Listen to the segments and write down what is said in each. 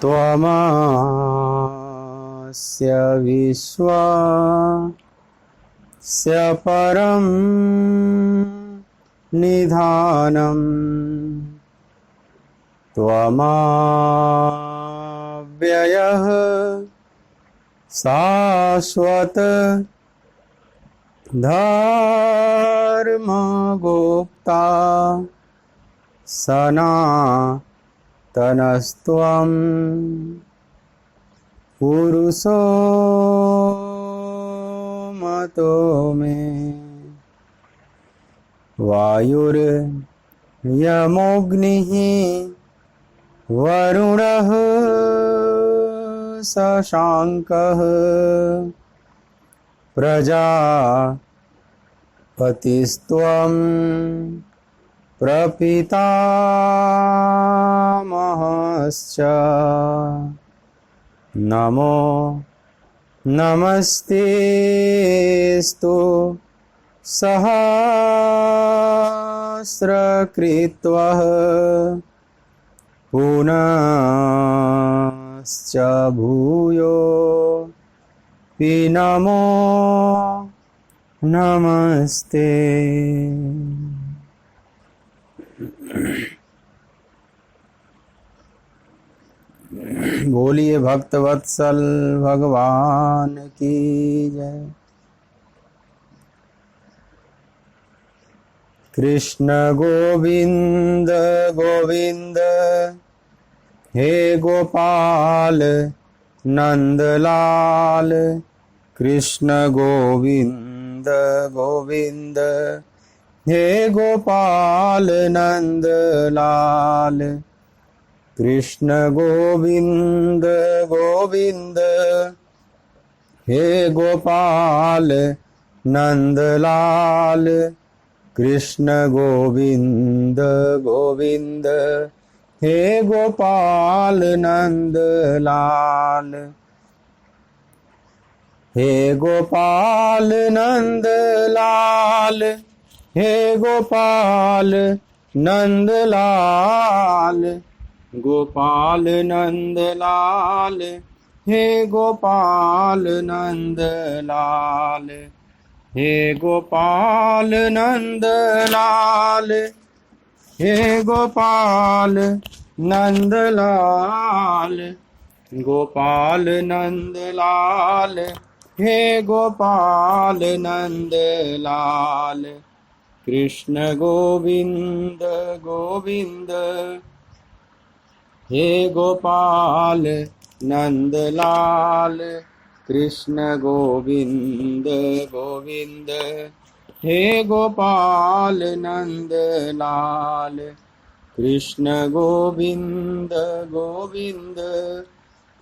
त्वमस्य विश्वस्य परं निधानम् त्वमव्ययः शाश्वत धर्मगोप्ता सनातनस्त्वं पुरुषो मतो मे। वायुर्यमोऽग्निः वरुणः शशाङ्कः प्रजापतिस्त्वं प्रपितामहश्च नमो नमस्तेस्तु सहस्रकृत्वः पुनश्च भूयोऽपि नमो नमस्ते। बोलिए भक्तवत्सल भगवान की जय। कृष्ण गोविंद गोविंद हे गोपाल नंदलाल। कृष्ण गोविंद गोविंद हे गोपाल नंदलाल। कृष्ण गोविंद गोविंद हे गोपाल नंदलाल। कृष्ण गोविंद गोविंद हे गोपाल नंदलाल। हे गोपाल नंदलाल हे गोपाल नंदलाल। गोपाल नंदलाल हे गोपाल नंदलाल। हे गोपाल नंदलाल हे गोपाल नंदलाल। गोपाल नंदलाल हे गोपाल नंदलाल। कृष्ण गोविंद गोविंद हे गोपाल नंदलाल। कृष्ण गोविंद गोविंद हे गोपाल नंदलाल। कृष्ण गोविंद गोविंद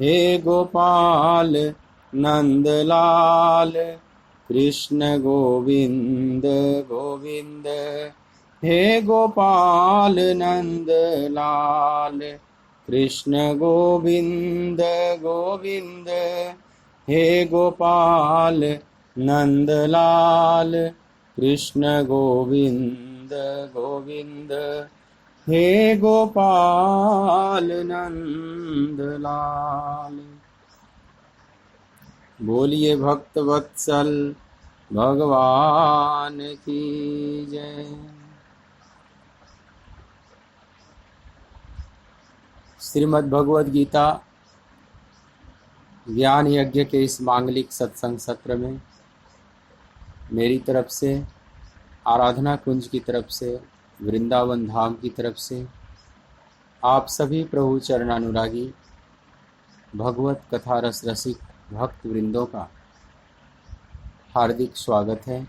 हे गोपाल नंदलाल। कृष्ण गोविंद गोविंद हे गोपाल नंदलाल। कृष्ण गोविंद गोविंद हे गोपाल नंदलाल। कृष्ण गोविंद गोविंद हे गोपाल नंदलाल। बोलिए भक्तवत्सल भगवान की जय। श्रीमद् भगवद गीता ज्ञान यज्ञ के इस मांगलिक सत्संग सत्र में मेरी तरफ से, आराधना कुंज की तरफ से, वृंदावन धाम की तरफ से आप सभी प्रभु चरणानुरागी भगवत कथा रस रसिक भक्त वृंदों का हार्दिक स्वागत है।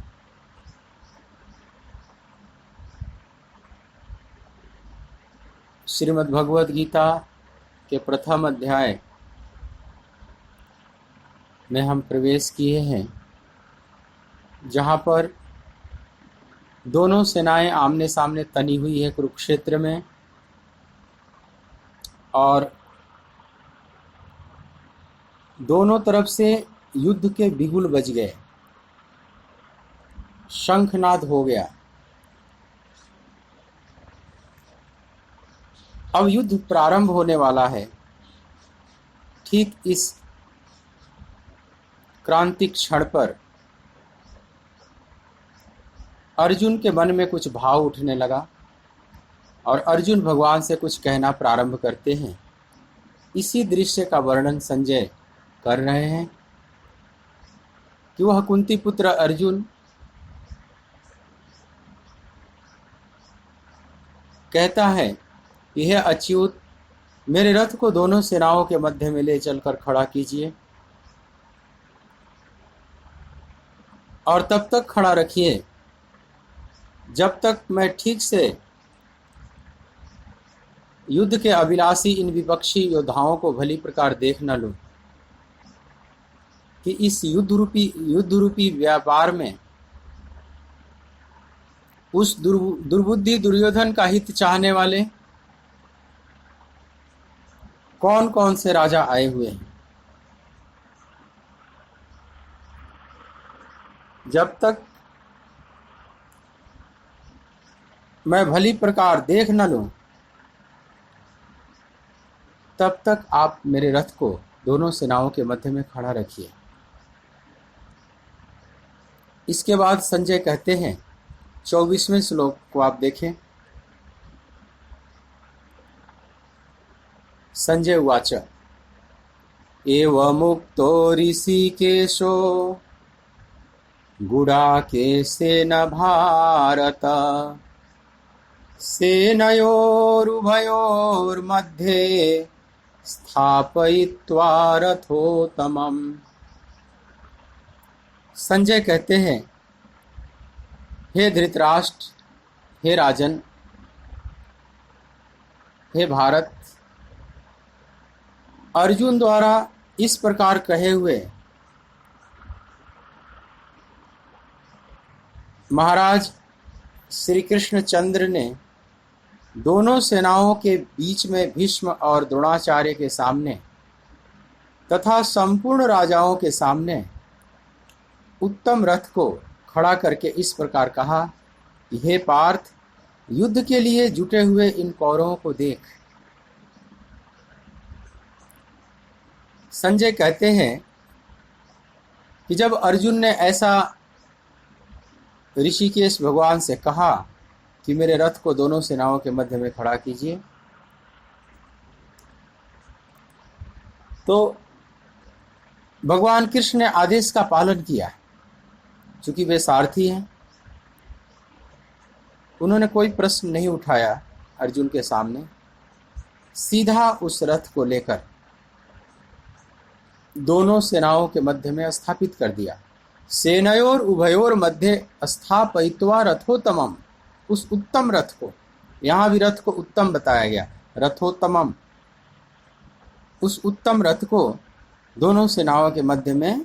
श्रीमद् भगवद गीता के प्रथम अध्याय में हम प्रवेश किए हैं, जहाँ पर दोनों सेनाएं आमने सामने तनी हुई है कुरुक्षेत्र में, और दोनों तरफ से युद्ध के बिगुल बज गए, शंखनाद हो गया। अब युद्ध प्रारंभ होने वाला है। ठीक इस क्रांतिक क्षण पर अर्जुन के मन में कुछ भाव उठने लगा और अर्जुन भगवान से कुछ कहना प्रारंभ करते हैं। इसी दृश्य का वर्णन संजय कर रहे हैं कि वह कुंती पुत्र अर्जुन कहता है कि हे अच्युत, मेरे रथ को दोनों सेनाओं के मध्य में ले चलकर खड़ा कीजिए और तब तक खड़ा रखिए जब तक मैं ठीक से युद्ध के अभिलाषी इन विपक्षी योद्धाओं को भली प्रकार देख न लूं कि इस युद्ध रूपी व्यापार में उस दुर्बुद्धि दुर्योधन का हित चाहने वाले कौन कौन से राजा आए हुए हैं। जब तक मैं भली प्रकार देख न लूं तब तक आप मेरे रथ को दोनों सेनाओं के मध्य में खड़ा रखिए। इसके बाद संजय कहते हैं, 24वें श्लोक को आप देखें। संजय उवाच एवमुक्तो ऋषिकेशो गुडाकेशेन भारत सेनयोरुभयोर्मध्ये स्थापयित्वा रथोत्तमम्। संजय कहते हैं, हे धृतराष्ट्र, हे राजन, हे भारत, अर्जुन द्वारा इस प्रकार कहे हुए महाराज श्री कृष्णचंद्र ने दोनों सेनाओं के बीच में भीष्म और द्रोणाचार्य के सामने तथा संपूर्ण राजाओं के सामने उत्तम रथ को खड़ा करके इस प्रकार कहा कि हे पार्थ, युद्ध के लिए जुटे हुए इन कौरवों को देख। संजय कहते हैं कि जब अर्जुन ने ऐसा ऋषिकेश भगवान से कहा कि मेरे रथ को दोनों सेनाओं के मध्य में खड़ा कीजिए, तो भगवान कृष्ण ने आदेश का पालन किया। चूंकि वे सारथी हैं, उन्होंने कोई प्रश्न नहीं उठाया अर्जुन के सामने, सीधा उस रथ को लेकर दोनों सेनाओं के मध्य में स्थापित कर दिया। सेनयोर उभयोर मध्य स्थापयित्वा रथोत्तमम्, उस उत्तम रथ को, यहाँ भी रथ को उत्तम बताया गया, रथोत्तमम्, उस उत्तम रथ को दोनों सेनाओं के मध्य में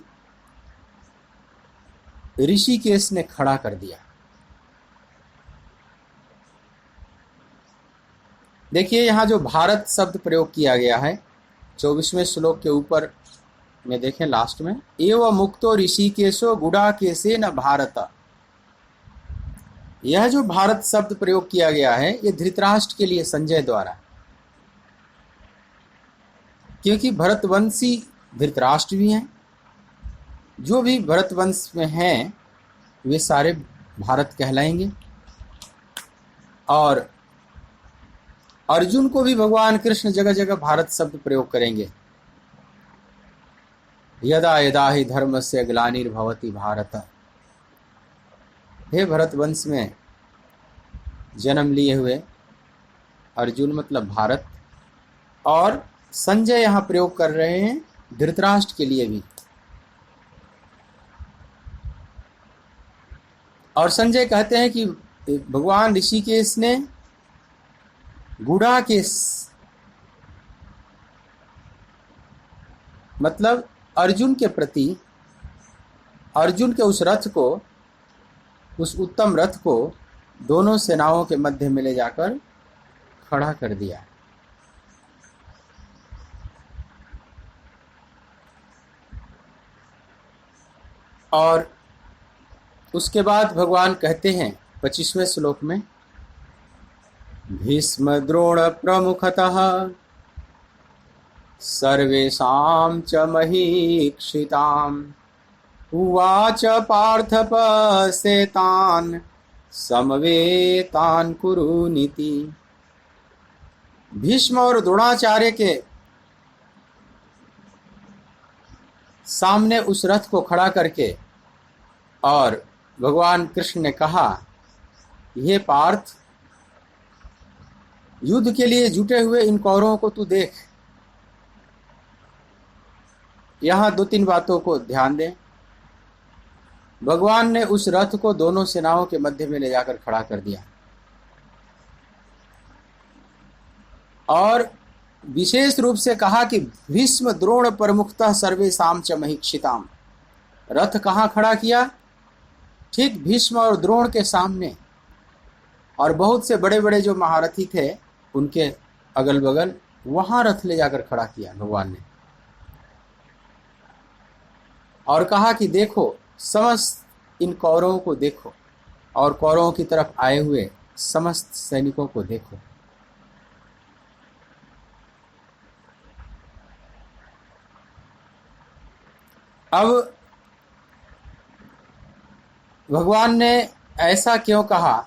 ऋषिकेश ने खड़ा कर दिया। देखिए यहाँ जो भारत शब्द प्रयोग किया गया है 24वें श्लोक के ऊपर में देखें, लास्ट में, एवं मुक्तो ऋषिकेशो गुडाकेशे न भारत। यह जो भारत शब्द प्रयोग किया गया है ये धृतराष्ट्र के लिए संजय द्वारा, क्योंकि भरतवंशी धृतराष्ट्र भी हैं, जो भी भरतवंश में हैं वे सारे भारत कहलाएंगे। और अर्जुन को भी भगवान कृष्ण जगह जगह भारत शब्द प्रयोग करेंगे। यदा यदा हि धर्मस्य ग्लानिर्भवति भारत। हे भरतवंश में जन्म लिए हुए अर्जुन मतलब भारत, और संजय यहाँ प्रयोग कर रहे हैं धृतराष्ट्र के लिए भी। और संजय कहते हैं कि भगवान ऋषिकेश ने गुडाकेश मतलब अर्जुन के प्रति, अर्जुन के उस रथ को, उस उत्तम रथ को दोनों सेनाओं के मध्य में ले जाकर खड़ा कर दिया। और उसके बाद भगवान कहते हैं 25वें श्लोक में, भीष्म द्रोण प्रमुखतः सर्वेषां च महीक्षिताम्। उवाच पार्थ पश्येतान् समवेतान् कुरुनिति। भीष्म और द्रोणाचार्य के सामने उस रथ को खड़ा करके और भगवान कृष्ण ने कहा, हे पार्थ, युद्ध के लिए जुटे हुए इन कौरवों को तू देख। यहां दो तीन बातों को ध्यान दें। भगवान ने उस रथ को दोनों सेनाओं के मध्य में ले जाकर खड़ा कर दिया और विशेष रूप से कहा कि भीष्म द्रोण प्रमुखतः सर्वेषां च महीक्षिताम्। रथ कहाँ खड़ा किया? ठीक भीष्म और द्रोण के सामने, और बहुत से बड़े बड़े जो महारथी थे उनके अगल बगल, वहां रथ ले जाकर खड़ा किया भगवान ने, और कहा कि देखो, समस्त इन कौरवों को देखो और कौरवों की तरफ आए हुए समस्त सैनिकों को देखो। अब भगवान ने ऐसा क्यों कहा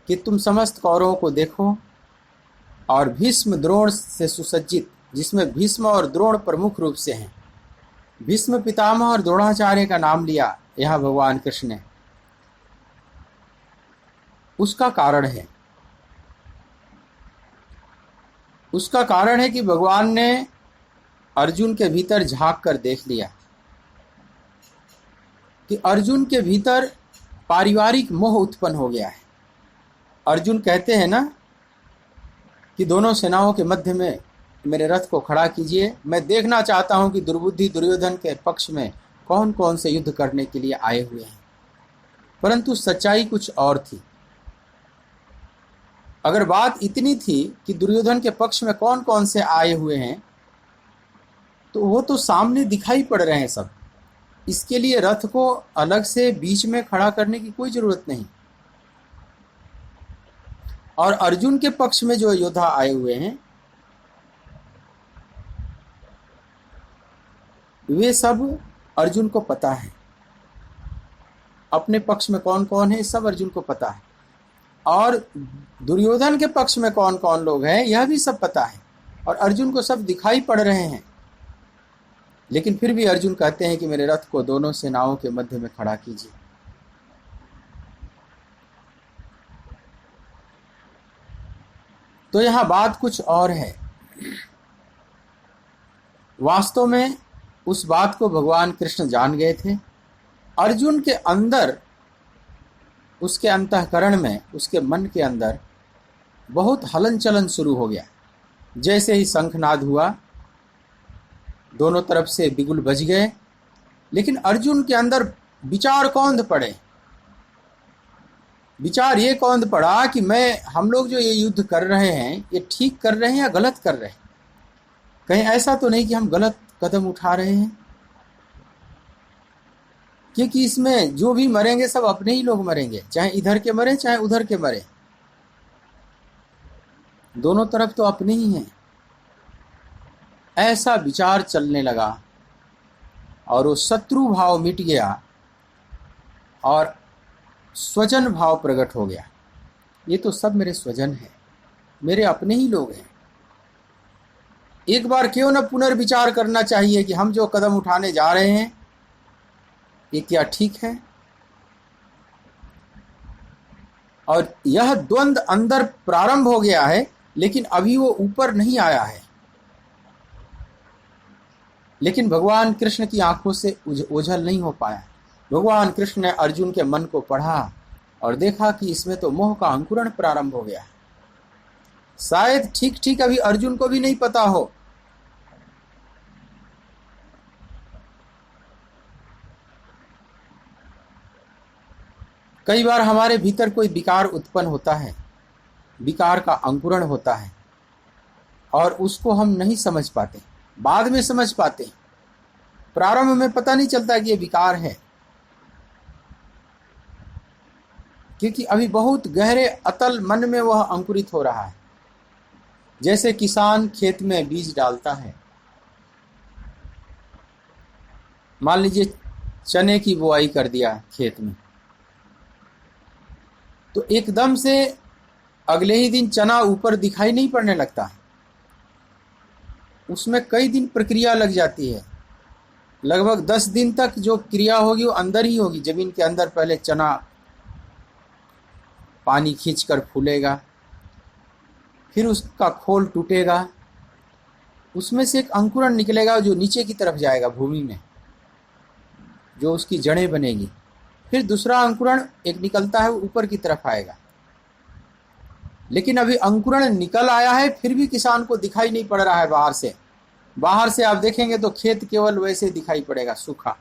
कि तुम समस्त कौरवों को देखो, और भीष्म द्रोण से सुसज्जित, जिसमें भीष्म और द्रोण प्रमुख रूप से हैं। भीष्म पितामह और द्रोणाचार्य का नाम लिया यहाँ भगवान कृष्ण ने। उसका कारण है, उसका कारण है कि भगवान ने अर्जुन के भीतर झांक कर देख लिया कि अर्जुन के भीतर पारिवारिक मोह उत्पन्न हो गया है। अर्जुन कहते हैं ना कि दोनों सेनाओं के मध्य में मेरे रथ को खड़ा कीजिए, मैं देखना चाहता हूं कि दुर्बुद्धि दुर्योधन के पक्ष में कौन कौन से युद्ध करने के लिए आए हुए हैं। परंतु सच्चाई कुछ और थी। अगर बात इतनी थी कि दुर्योधन के पक्ष में कौन कौन से आए हुए हैं, तो वो तो सामने दिखाई पड़ रहे हैं सब। इसके लिए रथ को अलग से बीच में खड़ा करने की कोई जरूरत नहीं। और अर्जुन के पक्ष में जो योद्धा आए हुए हैं, वे सब अर्जुन को पता है। अपने पक्ष में कौन कौन है सब अर्जुन को पता है, और दुर्योधन के पक्ष में कौन कौन लोग हैं यह भी सब पता है, और अर्जुन को सब दिखाई पड़ रहे हैं। लेकिन फिर भी अर्जुन कहते हैं कि मेरे रथ को दोनों सेनाओं के मध्य में खड़ा कीजिए। तो यहां बात कुछ और है। वास्तव में उस बात को भगवान कृष्ण जान गए थे। अर्जुन के अंदर, उसके अंतःकरण में, उसके मन के अंदर बहुत हलन चलन शुरू हो गया। जैसे ही शंखनाद हुआ, दोनों तरफ से बिगुल बज गए, लेकिन अर्जुन के अंदर विचार कौंध पड़े। विचार ये कौंध पड़ा कि हम लोग जो ये युद्ध कर रहे हैं, ये ठीक कर रहे हैं या गलत कर रहे हैं? कहीं ऐसा तो नहीं कि हम गलत कदम उठा रहे हैं? क्योंकि इसमें जो भी मरेंगे सब अपने ही लोग मरेंगे, चाहे इधर के मरे चाहे उधर के मरे, दोनों तरफ तो अपने ही हैं। ऐसा विचार चलने लगा और वो शत्रु भाव मिट गया और स्वजन भाव प्रकट हो गया। ये तो सब मेरे स्वजन हैं, मेरे अपने ही लोग हैं। एक बार क्यों न पुनर्विचार करना चाहिए कि हम जो कदम उठाने जा रहे हैं ये क्या ठीक है? और यह द्वंद्व अंदर प्रारंभ हो गया है, लेकिन अभी वो ऊपर नहीं आया है। लेकिन भगवान कृष्ण की आंखों से ओझल नहीं हो पाया। भगवान कृष्ण ने अर्जुन के मन को पढ़ा और देखा कि इसमें तो मोह का अंकुरण प्रारंभ हो गया। शायद ठीक ठीक अभी अर्जुन को भी नहीं पता हो। कई बार हमारे भीतर कोई विकार उत्पन्न होता है, विकार का अंकुरण होता है, और उसको हम नहीं समझ पाते, बाद में समझ पाते। प्रारंभ में पता नहीं चलता कि ये विकार है, क्योंकि अभी बहुत गहरे अतल मन में वह अंकुरित हो रहा है। जैसे किसान खेत में बीज डालता है, मान लीजिए चने की बुआई कर दिया खेत में, तो एकदम से अगले ही दिन चना ऊपर दिखाई नहीं पड़ने लगता, उसमें कई दिन प्रक्रिया लग जाती है। लगभग 10 दिन तक जो क्रिया होगी वो अंदर ही होगी, जमीन के अंदर। पहले चना पानी खींचकर फूलेगा, फिर उसका खोल टूटेगा, उसमें से एक अंकुरण निकलेगा जो नीचे की तरफ जाएगा भूमि में, जो उसकी जड़ें बनेगी। फिर दूसरा अंकुरण एक निकलता है, वो ऊपर की तरफ आएगा। लेकिन अभी अंकुरण निकल आया है, फिर भी किसान को दिखाई नहीं पड़ रहा है बाहर से। बाहर से आप देखेंगे तो खेत केवल वैसे दिखाई पड़ेगा, सूखा,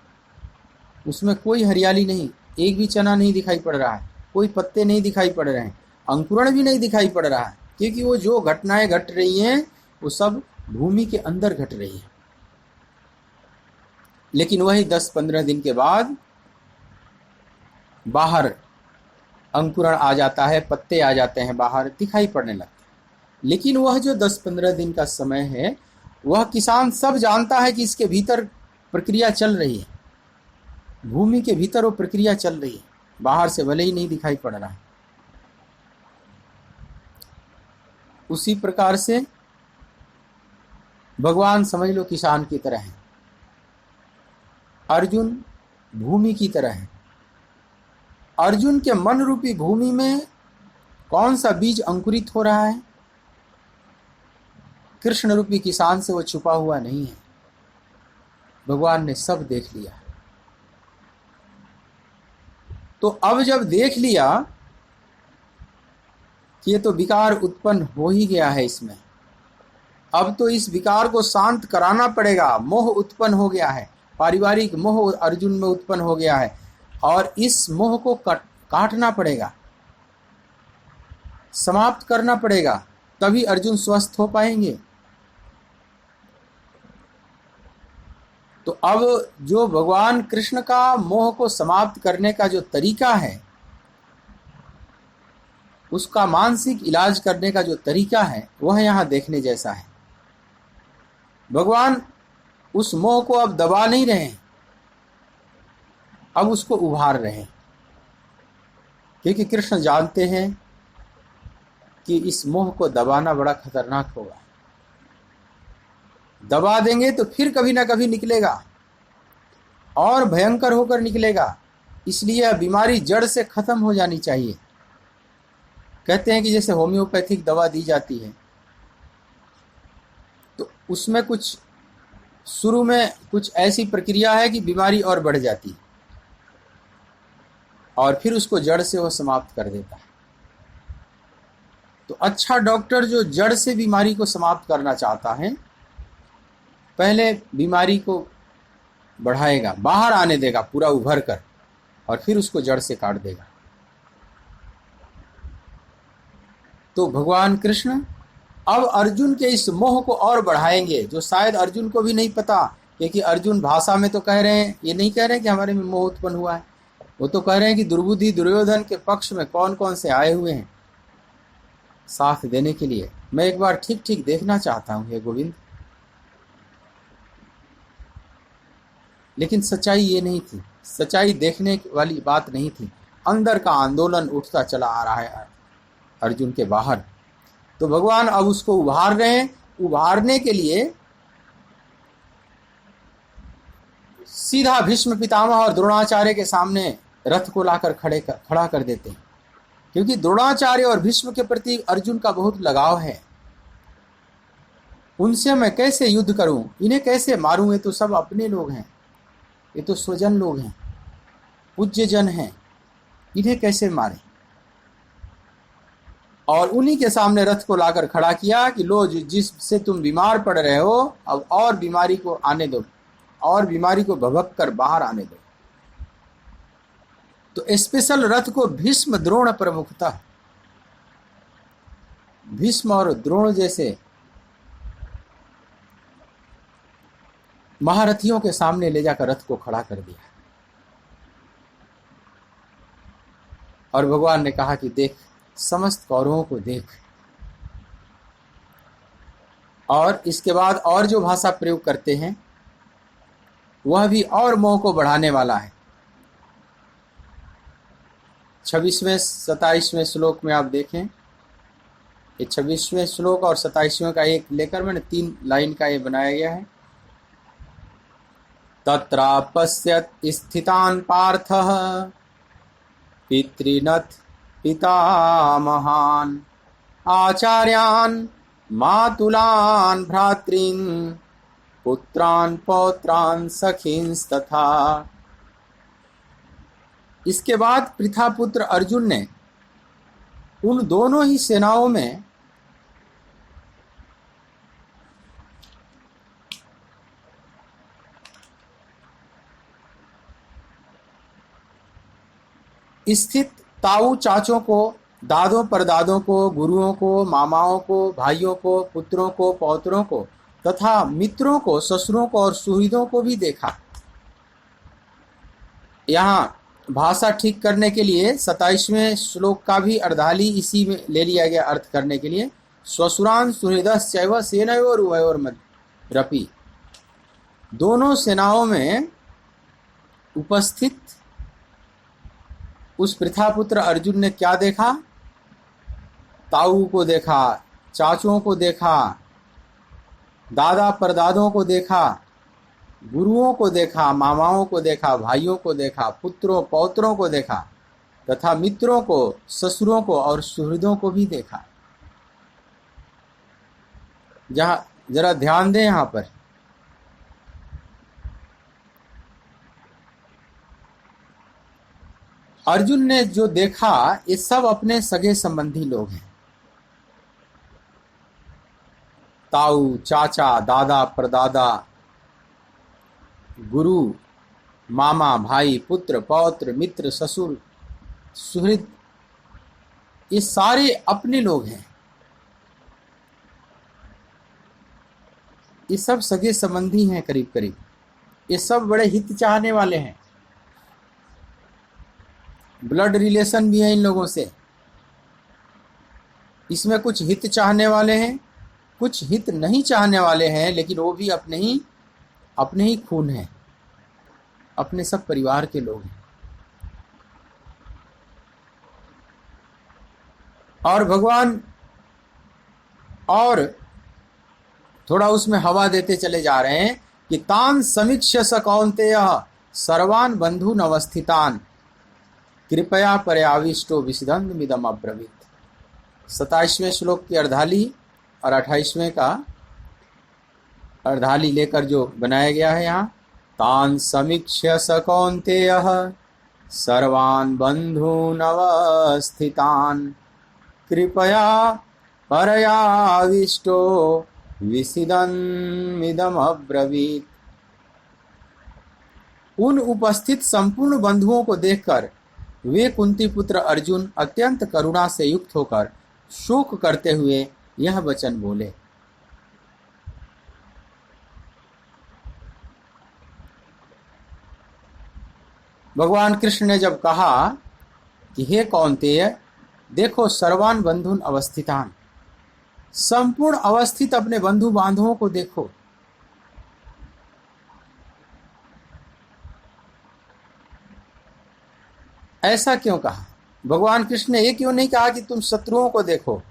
उसमें कोई हरियाली नहीं, एक भी चना नहीं दिखाई पड़ रहा है, कोई पत्ते नहीं दिखाई पड़ रहे हैं, अंकुरण भी नहीं दिखाई पड़ रहा है, क्योंकि वो जो घटनाएं घट रही हैं वो सब भूमि के अंदर घट रही है। लेकिन वही 10-15 दिन के बाद बाहर अंकुरण आ जाता है, पत्ते आ जाते हैं, बाहर दिखाई पड़ने लगते हैं। लेकिन वह जो 10-15 दिन का समय है, वह किसान सब जानता है कि इसके भीतर प्रक्रिया चल रही है, भूमि के भीतर वो प्रक्रिया चल रही है, बाहर से भले ही नहीं दिखाई पड़ रहा है। उसी प्रकार से भगवान समझ लो किसान की तरह है, अर्जुन भूमि की तरह है। अर्जुन के मन रूपी भूमि में कौन सा बीज अंकुरित हो रहा है, कृष्ण रूपी किसान से वो छुपा हुआ नहीं है। भगवान ने सब देख लिया। तो अब जब देख लिया कि ये तो विकार उत्पन्न हो ही गया है इसमें, अब तो इस विकार को शांत कराना पड़ेगा। मोह उत्पन्न हो गया है, पारिवारिक मोह अर्जुन में उत्पन्न हो गया है, और इस मोह को काटना पड़ेगा, समाप्त करना पड़ेगा, तभी अर्जुन स्वस्थ हो पाएंगे। तो अब जो भगवान कृष्ण का मोह को समाप्त करने का जो तरीका है, उसका मानसिक इलाज करने का जो तरीका है, वह यहाँ देखने जैसा है। भगवान उस मोह को अब दबा नहीं रहे हैं, अब उसको उभार रहे हैं, क्योंकि कृष्ण जानते हैं कि इस मोह को दबाना बड़ा खतरनाक होगा। दबा देंगे तो फिर कभी ना कभी निकलेगा, और भयंकर होकर निकलेगा। इसलिए यह बीमारी जड़ से खत्म हो जानी चाहिए। कहते हैं कि जैसे होम्योपैथिक दवा दी जाती है, तो उसमें कुछ शुरू में कुछ ऐसी प्रक्रिया है कि बीमारी और बढ़ जाती है, और फिर उसको जड़ से वो समाप्त कर देता है। तो अच्छा डॉक्टर जो जड़ से बीमारी को समाप्त करना चाहता है, पहले बीमारी को बढ़ाएगा, बाहर आने देगा पूरा उभर कर, और फिर उसको जड़ से काट देगा। तो भगवान कृष्ण अब अर्जुन के इस मोह को और बढ़ाएंगे, जो शायद अर्जुन को भी नहीं पता, क्योंकि अर्जुन भाषा में तो कह रहे हैं, ये नहीं कह रहे हैं कि हमारे में मोह उत्पन्न हुआ है, वो तो कह रहे हैं कि दुर्बुद्धि दुर्योधन के पक्ष में कौन कौन से आए हुए हैं साथ देने के लिए। मैं एक बार ठीक ठीक देखना चाहता हूँ हे गोविंद। लेकिन सच्चाई ये नहीं थी, सच्चाई देखने वाली बात नहीं थी। अंदर का आंदोलन उठता चला आ रहा है अर्जुन के बाहर। तो भगवान अब उसको उभार रहे हैं। उभारने के लिए सीधा भीष्म पितामह और द्रोणाचार्य के सामने रथ को लाकर खड़ा कर देते हैं, क्योंकि द्रोणाचार्य और भीष्म के प्रति अर्जुन का बहुत लगाव है। उनसे मैं कैसे युद्ध करूं, इन्हें कैसे मारूं, ये तो सब अपने लोग हैं, ये तो स्वजन लोग हैं, पूज्य जन हैं, इन्हें कैसे मारें। और उन्हीं के सामने रथ को लाकर खड़ा किया कि लो, जिससे तुम बीमार पड़ रहे हो, अब और बीमारी को आने दो, और बीमारी को भभक कर बाहर आने दो। तो स्पेशल रथ को भीष्म द्रोण प्रमुखता, भीष्म और द्रोण जैसे महारथियों के सामने ले जाकर रथ को खड़ा कर दिया। और भगवान ने कहा कि देख, समस्त कौरवों को देख, और इसके बाद और जो भाषा प्रयोग करते हैं वह भी और मोह को बढ़ाने वाला है। 26वें 27वें श्लोक में आप देखें, ये 26वें श्लोक और 27वें का एक लेकर मैंने 3 लाइन का ये बनाया गया है। तत्रापश्यत स्थितान् पार्थः पितृनथ पितामहान् आचार्यान् मातुलान् भ्रातॄन् पुत्रान् पौत्रान् सखींस्तथा। इसके बाद पृथापुत्र अर्जुन ने उन दोनों ही सेनाओं में स्थित ताऊ चाचों को, दादों परदादों को, गुरुओं को, मामाओं को, भाइयों को, पुत्रों को, पौत्रों को तथा मित्रों को, ससुरों को और सुहृदों को भी देखा। यहाँ भाषा ठीक करने के लिए 27वें श्लोक का भी अर्धाली इसी में ले लिया गया अर्थ करने के लिए। स्वसुरान सुहृदश्चैव सेनयोर उभयोर्मध्यरपि, दोनों सेनाओं में उपस्थित उस पृथापुत्र अर्जुन ने क्या देखा? ताऊ को देखा, चाचों को देखा, दादा परदादों को देखा, गुरुओं को देखा, मामाओं को देखा, भाइयों को देखा, पुत्रों पौत्रों को देखा तथा मित्रों को, ससुरों को और सुहृदों को भी देखा। जरा ध्यान दें यहाँ पर, अर्जुन ने जो देखा ये सब अपने सगे संबंधी लोग हैं। ताऊ, चाचा, दादा, परदादा, गुरु, मामा, भाई, पुत्र, पौत्र, मित्र, ससुर, सुहृद, ये सारे अपने लोग हैं। ये सब सगे संबंधी हैं करीब करीब। ये सब बड़े हित चाहने वाले हैं, ब्लड रिलेशन भी है इन लोगों से। इसमें कुछ हित चाहने वाले हैं, कुछ हित नहीं चाहने वाले हैं, लेकिन वो भी अपने ही खून हैं, अपने सब परिवार के लोग हैं। और भगवान और थोड़ा उसमें हवा देते चले जा रहे हैं कि तान समीक्ष्य स कौन्तेयः सर्वान् बंधून् अवस्थितान् कृपया पर्याविष्टो विसिदन्मिदम् अब्रवीत्। 27वें श्लोक की अर्धाली और 28वें का अर्धाली लेकर जो बनाया गया है यहाँ, तान समीक्ष्य स कौन्तेयः सर्वान् बन्धून् अवस्थितान् कृपया पर्याविष्टो विसिदन्मिदम् अब्रवीत्। उन उपस्थित संपूर्ण बंधुओं को देखकर वे कुंती पुत्र अर्जुन अत्यंत करुणा से युक्त होकर शोक करते हुए यह वचन बोले। भगवान कृष्ण ने जब कहा कि हे कौन्तेय, देखो सर्वान् बंधून् अवस्थितान्, संपूर्ण अवस्थित अपने बंधु बांधवों को देखो। ऐसा क्यों कहा? भगवान कृष्ण ने ये क्यों नहीं कहा कि तुम शत्रुओं को देखो?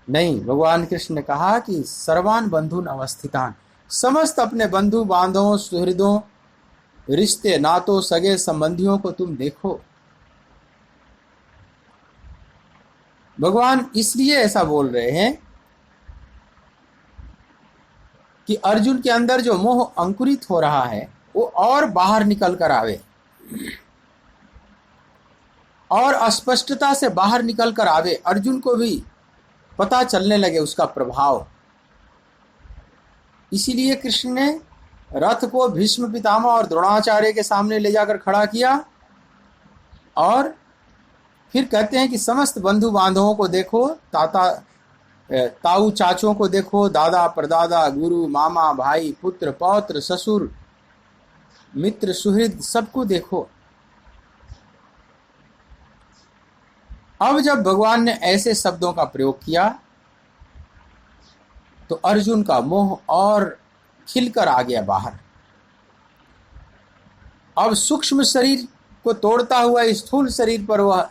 नहीं, भगवान कृष्ण ने कहा कि सर्वान् बंधून् अवस्थितान्, समस्त अपने बंधु बांधवों, सुहृदों, रिश्ते नातों, सगे संबंधियों को तुम देखो। भगवान इसलिए ऐसा बोल रहे हैं कि अर्जुन के अंदर जो मोह अंकुरित हो रहा है वो और बाहर निकल कर आवे, और स्पष्टता से बाहर निकल कर आवे, अर्जुन को भी पता चलने लगे उसका प्रभाव। इसीलिए कृष्ण ने रथ को भीष्म पितामह और द्रोणाचार्य के सामने ले जाकर खड़ा किया और फिर कहते हैं कि समस्त बंधु बांधवों को देखो, ताऊ चाचों को देखो, दादा परदादा, गुरु, मामा, भाई, पुत्र, पौत्र, ससुर, मित्र, सुहृद, सबको देखो। अब जब भगवान ने ऐसे शब्दों का प्रयोग किया तो अर्जुन का मोह और खिलकर आ गया बाहर। अब सूक्ष्म शरीर को तोड़ता हुआ स्थूल शरीर पर वह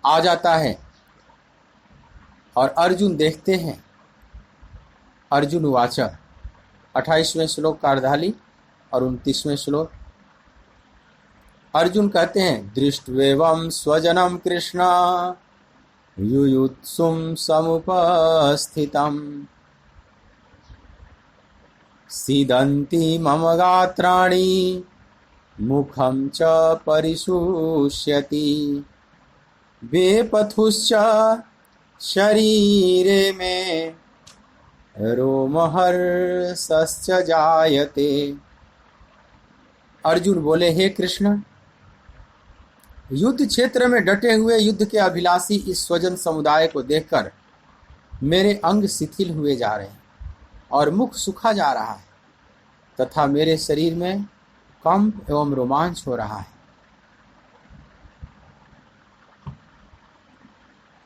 आ जाता है और अर्जुन देखते हैं। अर्जुन उवाच, 28वें श्लोक का अर्धाली और 29वें श्लोक। अर्जुन कहते हैं, दृष्ट्वेवं स्वजनम कृष्ण युयुत्सुम समुपस्थितम सीदन्ति मम गात्राणि मुखं च परिशुष्यति वेपथुश्च शरीरे में रोमहर्षश्च जायते। अर्जुन बोले, हे कृष्ण, युद्ध क्षेत्र में डटे हुए युद्ध के अभिलाषी इस स्वजन समुदाय को देखकर मेरे अंग शिथिल हुए जा रहे हैं और मुख सूखा जा रहा है तथा मेरे शरीर में कंप एवं रोमांच हो रहा है।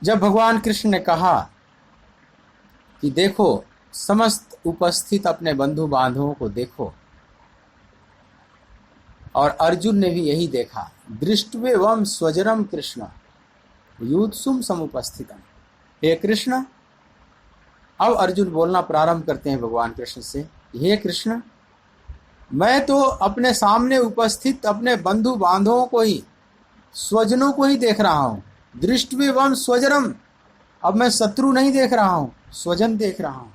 जब भगवान कृष्ण ने कहा कि देखो, समस्त उपस्थित अपने बंधु बांधवों को देखो, और अर्जुन ने भी यही देखा, दृष्ट्वेवं स्वजनम कृष्ण युत्सुम समुपस्थितम। हे कृष्ण, अब अर्जुन बोलना प्रारंभ करते हैं भगवान कृष्ण से, हे कृष्ण, मैं तो अपने सामने उपस्थित अपने बंधु बांधवों को ही, स्वजनों को ही देख रहा हूं। दृष्ट्वेवं स्वजनम, अब मैं शत्रु नहीं देख रहा हूं, स्वजन देख रहा हूं।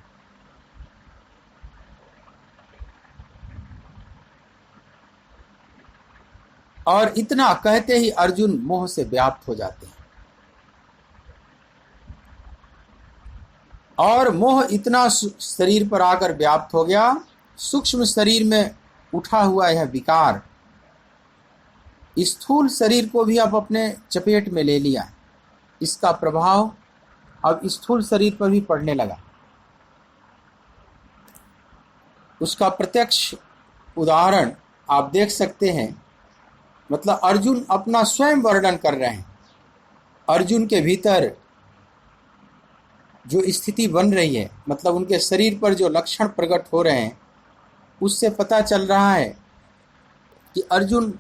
और इतना कहते ही अर्जुन मोह से व्याप्त हो जाते हैं। और मोह इतना शरीर पर आकर व्याप्त हो गया, सूक्ष्म शरीर में उठा हुआ यह विकार स्थूल शरीर को भी अब अपने चपेट में ले लिया। इसका प्रभाव अब स्थूल शरीर पर भी पड़ने लगा। उसका प्रत्यक्ष उदाहरण आप देख सकते हैं। मतलब अर्जुन अपना स्वयं वर्णन कर रहे हैं। अर्जुन के भीतर जो स्थिति बन रही है, मतलब उनके शरीर पर जो लक्षण प्रकट हो रहे हैं, उससे पता चल रहा है कि अर्जुन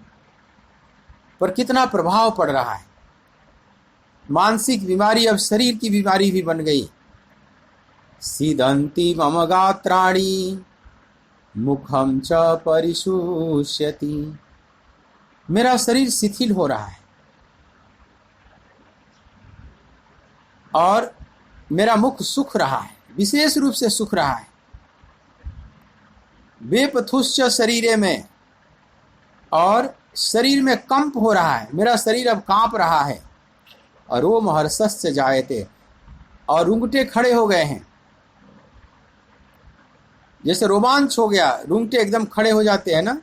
पर कितना प्रभाव पड़ रहा है। मानसिक बीमारी अब शरीर की बीमारी भी बन गई। सीदंती मम गात्राणि मुखम च परिशुष्यति, मेरा शरीर शिथिल हो रहा है और मेरा मुख सूख रहा है, विशेष रूप से सूख रहा है। वेपथुश्च शरीरे में, और शरीर में कंप हो रहा है, मेरा शरीर अब कांप रहा है। और रोमहर्षश्च जायते, और रुंगटे खड़े हो गए हैं, जैसे रोमांच हो गया, रुंगटे एकदम खड़े हो जाते हैं ना।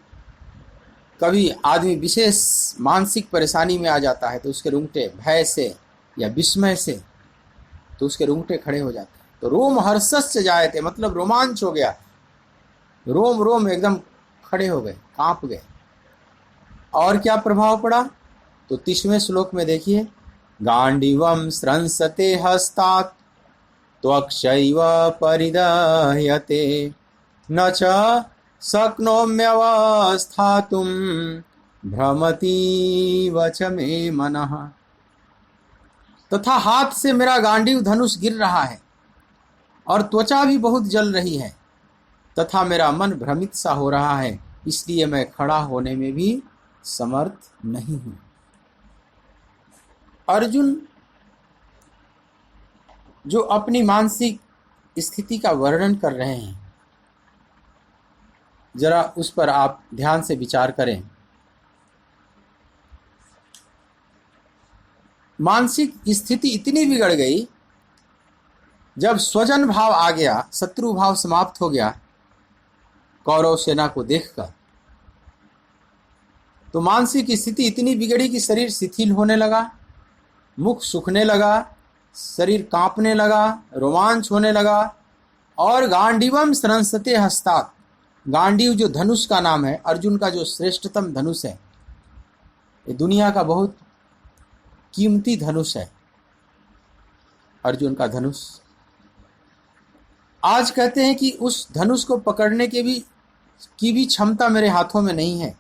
कभी आदमी विशेष मानसिक परेशानी में आ जाता है तो उसके रुंगटे भय से या विस्मय से तो उसके रुंगटे खड़े हो जाते हैं। तो रोमहर्षश्च जायते, मतलब रोमांच हो गया, रोम रोम एकदम खड़े हो गए, कांप गए। और क्या प्रभाव पड़ा? तो 30वें श्लोक में देखिए, गांडीवम स्रंसते हस्तात् त्वक्षैव परिदह्यते न च शक्नोम्यवस्थातुं भ्रमतीव च मे मनः। तथा हाथ से मेरा गांडीव धनुष गिर रहा है और त्वचा भी बहुत जल रही है, तथा मेरा मन भ्रमित सा हो रहा है, इसलिए मैं खड़ा होने में भी समर्थ नहीं हूं। अर्जुन जो अपनी मानसिक स्थिति का वर्णन कर रहे हैं, जरा उस पर आप ध्यान से विचार करें। मानसिक स्थिति इतनी बिगड़ गई, जब स्वजन भाव आ गया, शत्रु भाव समाप्त हो गया कौरव सेना को देखकर, तो मानसिक स्थिति इतनी बिगड़ी कि शरीर शिथिल होने लगा, मुख सूखने लगा, शरीर कांपने लगा, रोमांच होने लगा। और गांडीवम स्रंसते हस्तात्, गांडीव जो धनुष का नाम है, अर्जुन का जो श्रेष्ठतम धनुष है, ये दुनिया का बहुत कीमती धनुष है। अर्जुन का धनुष आज कहते हैं कि उस धनुष को पकड़ने की भी क्षमता मेरे हाथों में नहीं है।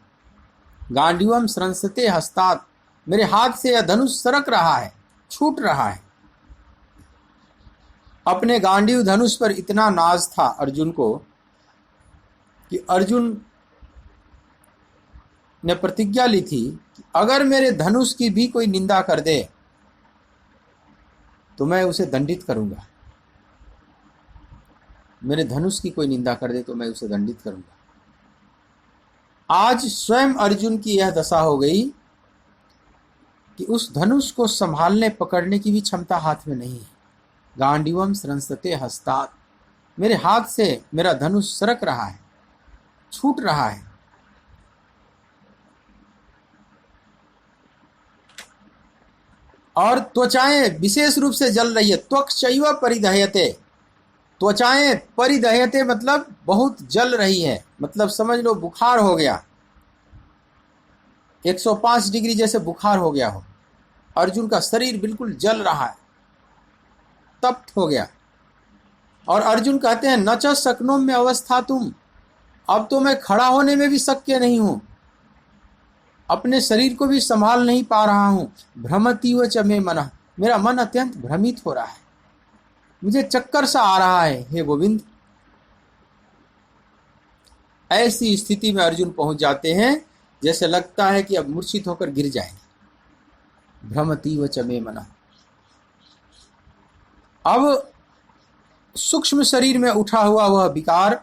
गांडीवम स्रंसते हस्तात्, मेरे हाथ से यह धनुष सरक रहा है, छूट रहा है। अपने गांडीव धनुष पर इतना नाज था अर्जुन को कि अर्जुन ने प्रतिज्ञा ली थी कि अगर मेरे धनुष की भी कोई निंदा कर दे तो मैं उसे दंडित करूंगा। मेरे धनुष की कोई निंदा कर दे तो मैं उसे दंडित करूंगा। आज स्वयं अर्जुन की यह दशा हो गई कि उस धनुष को संभालने पकड़ने की भी क्षमता हाथ में नहीं है। गांडीवम स्रंसते हस्तात्, मेरे हाथ से मेरा धनुष सरक रहा है, छूट रहा है। और त्वचाएं विशेष रूप से जल रही है। त्वक्चैव परिदह्यते, त्वचाएं परिदह्यते मतलब बहुत जल रही है, मतलब समझ लो बुखार हो गया, 105 डिग्री जैसे बुखार हो गया हो। अर्जुन का शरीर बिल्कुल जल रहा है, तप्त हो गया। और अर्जुन कहते हैं न च शक्नो में अवस्था तुम, अब तो मैं खड़ा होने में भी शक्य नहीं हूं, अपने शरीर को भी संभाल नहीं पा रहा हूं। भ्रमतीव च मे मनः, मेरा मन अत्यंत भ्रमित हो रहा है, मुझे चक्कर सा आ रहा है हे गोविंद। ऐसी स्थिति में अर्जुन पहुंच जाते हैं जैसे लगता है कि अब मूर्छित होकर गिर जाएंगे। भ्रमतीव च मे मनः। अब सूक्ष्म शरीर में उठा हुआ वह विकार,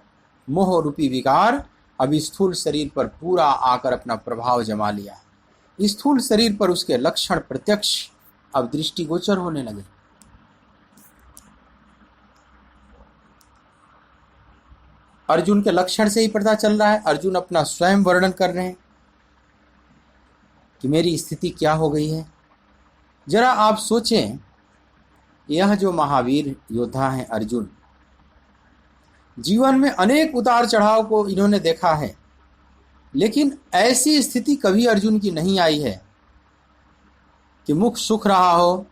मोह रूपी विकार, अब स्थूल शरीर पर पूरा आकर अपना प्रभाव जमा लिया। स्थूल शरीर पर उसके लक्षण प्रत्यक्ष अब दृष्टिगोचर होने लगे। अर्जुन के लक्षण से ही पता चल रहा है, अर्जुन अपना स्वयं वर्णन कर रहे हैं कि मेरी स्थिति क्या हो गई है। जरा आप सोचें, यह जो महावीर योद्धा है अर्जुन, जीवन में अनेक उतार चढ़ाव को इन्होंने देखा है, लेकिन ऐसी स्थिति कभी अर्जुन की नहीं आई है कि मुख सूख रहा हो,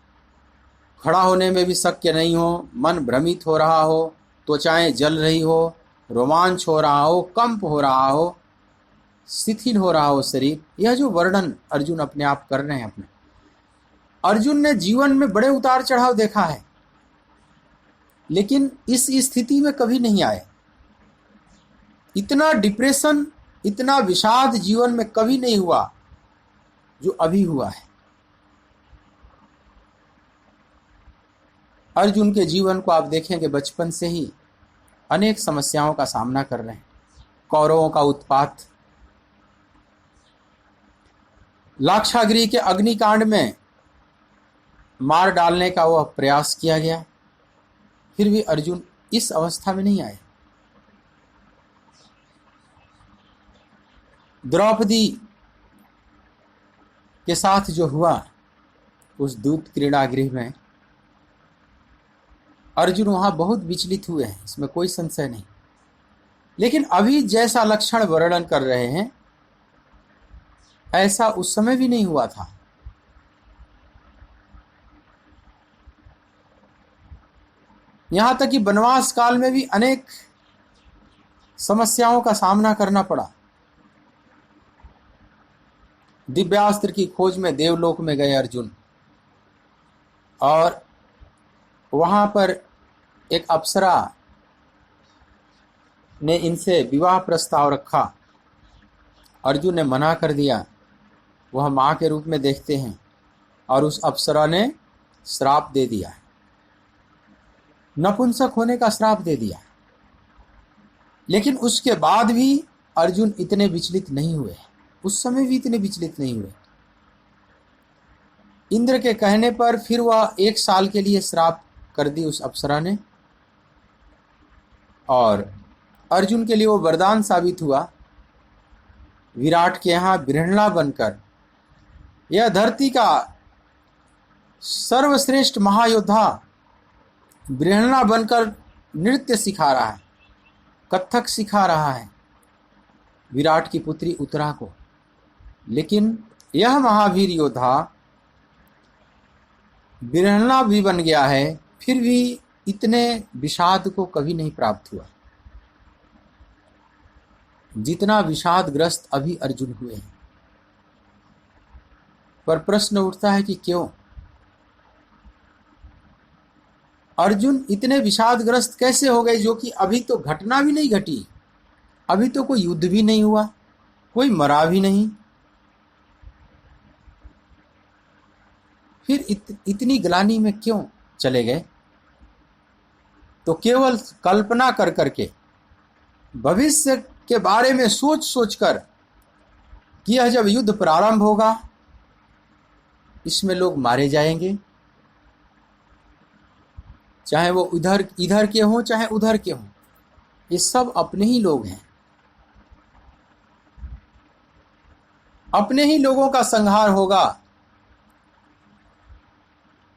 खड़ा होने में भी शक्य नहीं हो, मन भ्रमित हो रहा हो, त्वचाएं जल रही हो, रोमांच हो रहा हो, कंप हो रहा हो, शिथिल हो रहा हो शरीर। यह जो वर्णन अर्जुन अपने आप कर रहे हैं अपने, अर्जुन ने जीवन में बड़े उतार चढ़ाव देखा है, लेकिन इस स्थिति में कभी नहीं आए। इतना डिप्रेशन, इतना विषाद जीवन में कभी नहीं हुआ जो अभी हुआ है। अर्जुन के जीवन को आप देखेंगे, बचपन से ही अनेक समस्याओं का सामना कर रहे हैं। कौरवों का उत्पात, लाक्षागृह के अग्निकांड में मार डालने का वह प्रयास किया गया, फिर भी अर्जुन इस अवस्था में नहीं आए। द्रौपदी के साथ जो हुआ उस दूत क्रीड़ागृह में, अर्जुन वहां बहुत विचलित हुए हैं, इसमें कोई संशय नहीं। लेकिन अभी जैसा लक्षण वर्णन कर रहे हैं ऐसा उस समय भी नहीं हुआ था। यहां तक कि वनवास काल में भी अनेक समस्याओं का सामना करना पड़ा। दिव्यास्त्र की खोज में देवलोक में गए अर्जुन, और वहां पर एक अप्सरा ने इनसे विवाह प्रस्ताव रखा। अर्जुन ने मना कर दिया, वह मां के रूप में देखते हैं, और उस अप्सरा ने श्राप दे दिया, नपुंसक होने का श्राप दे दिया। लेकिन उसके बाद भी अर्जुन इतने विचलित नहीं हुए, उस समय भी इतने विचलित नहीं हुए। इंद्र के कहने पर फिर वह 1 साल के लिए श्राप कर दी उस अप्सरा ने, और अर्जुन के लिए वो वरदान साबित हुआ। विराट के यहाँ बृहणला बनकर यह धरती का सर्वश्रेष्ठ महायोद्धा बृहणला बनकर नृत्य सिखा रहा है, कथक सिखा रहा है विराट की पुत्री उत्तरा को। लेकिन यह महावीर योद्धा बृहणला भी बन गया है, फिर भी इतने विषाद को कभी नहीं प्राप्त हुआ जितना विषादग्रस्त अभी अर्जुन हुए हैं। पर प्रश्न उठता है कि क्यों अर्जुन इतने विषादग्रस्त कैसे हो गए, जो कि अभी तो घटना भी नहीं घटी, अभी तो कोई युद्ध भी नहीं हुआ, कोई मरा भी नहीं, फिर इतनी ग्लानि में क्यों चले गए? तो केवल कल्पना कर करके, भविष्य के बारे में सोच सोच कर कि यह जब युद्ध प्रारंभ होगा इसमें लोग मारे जाएंगे, चाहे वो इधर के हों चाहे उधर के हों, ये सब अपने ही लोग हैं, अपने ही लोगों का संहार होगा।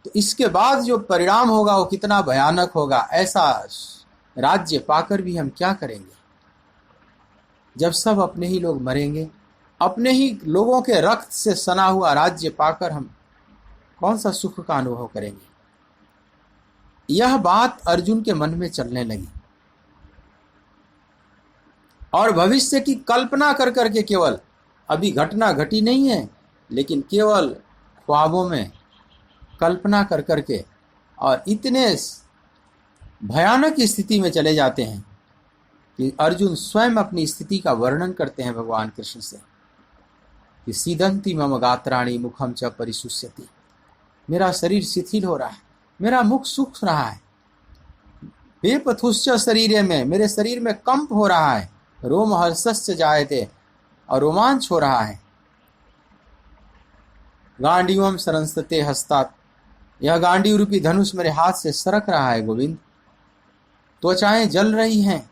तो इसके बाद जो परिणाम होगा वो कितना भयानक होगा। ऐसा राज्य पाकर भी हम क्या करेंगे जब सब अपने ही लोग मरेंगे? अपने ही लोगों के रक्त से सना हुआ राज्य पाकर हम कौन सा सुख का अनुभव करेंगे? यह बात अर्जुन के मन में चलने लगी और भविष्य की कल्पना कर करके, केवल अभी घटना घटी नहीं है लेकिन केवल ख्वाबों में कल्पना कर करके और इतने भयानक स्थिति में चले जाते हैं कि अर्जुन स्वयं अपनी स्थिति का वर्णन करते हैं भगवान कृष्ण से कि सीदंती मम गात्राणि मुखम च परिशुष्यति, मेरा शरीर शिथिल हो रहा है, मेरा मुख सूख रहा है, बेपथुश्च शरीर में, मेरे शरीर में कंप हो रहा है, रोम हर्षश्च जायते, और रोमांच हो रहा है, गांडीवम सरंसते हस्तात्, यह गांडीव रूपी धनुष मेरे हाथ से सरक रहा है गोविंद, त्वचाएं जल रही हैं,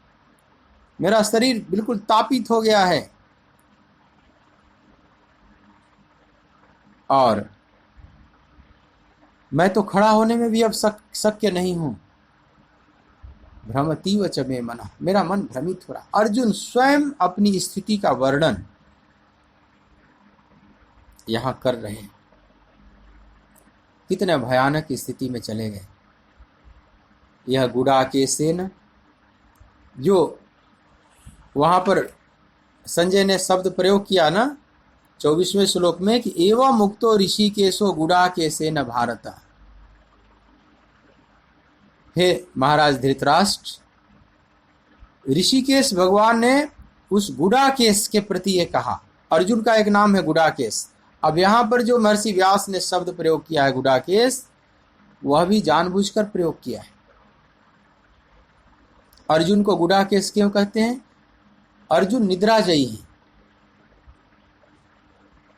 मेरा शरीर बिल्कुल तापित हो गया है और मैं तो खड़ा होने में भी अब शक्य नहीं हूं। भ्रमतीव च मे मनः, मेरा मन भ्रमित हो रहा। अर्जुन स्वयं अपनी स्थिति का वर्णन यहां कर रहे हैं, कितने भयानक स्थिति में चले गए। यह गुडाकेशेन, जो वहां पर संजय ने शब्द प्रयोग किया ना 24वें श्लोक में कि एवं मुक्तो ऋषिकेशो गुडाकेशेन भारत, हे महाराज धृतराष्ट्र, ऋषिकेश भगवान ने उस गुडाकेश के प्रति ये कहा। अर्जुन का एक नाम है गुडाकेश। अब यहां पर जो महर्षि व्यास ने शब्द प्रयोग किया है गुडाकेश, वह भी जानबूझकर प्रयोग किया है। अर्जुन को गुडाकेश क्यों कहते हैं? अर्जुन निद्राजयी है,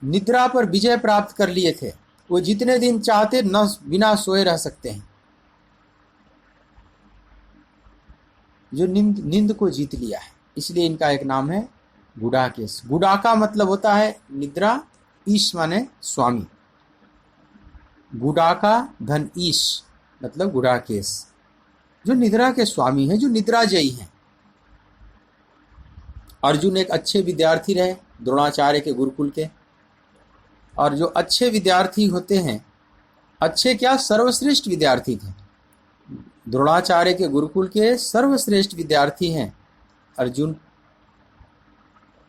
निद्रा पर विजय प्राप्त कर लिए थे, वो जितने दिन चाहते न बिना सोए रह सकते हैं, जो नींद को जीत लिया है, इसलिए इनका एक नाम है गुडाकेश। गुडा का मतलब होता है निद्रा, ईश माने स्वामी, गुडा का धन ईश मतलब गुडाकेश, जो निद्रा के स्वामी हैं, जो निद्राजयी हैं। अर्जुन एक अच्छे विद्यार्थी रहे द्रोणाचार्य के गुरुकुल के, और जो अच्छे विद्यार्थी होते हैं, अच्छे क्या सर्वश्रेष्ठ विद्यार्थी थे, द्रोणाचार्य के गुरुकुल के सर्वश्रेष्ठ विद्यार्थी हैं अर्जुन।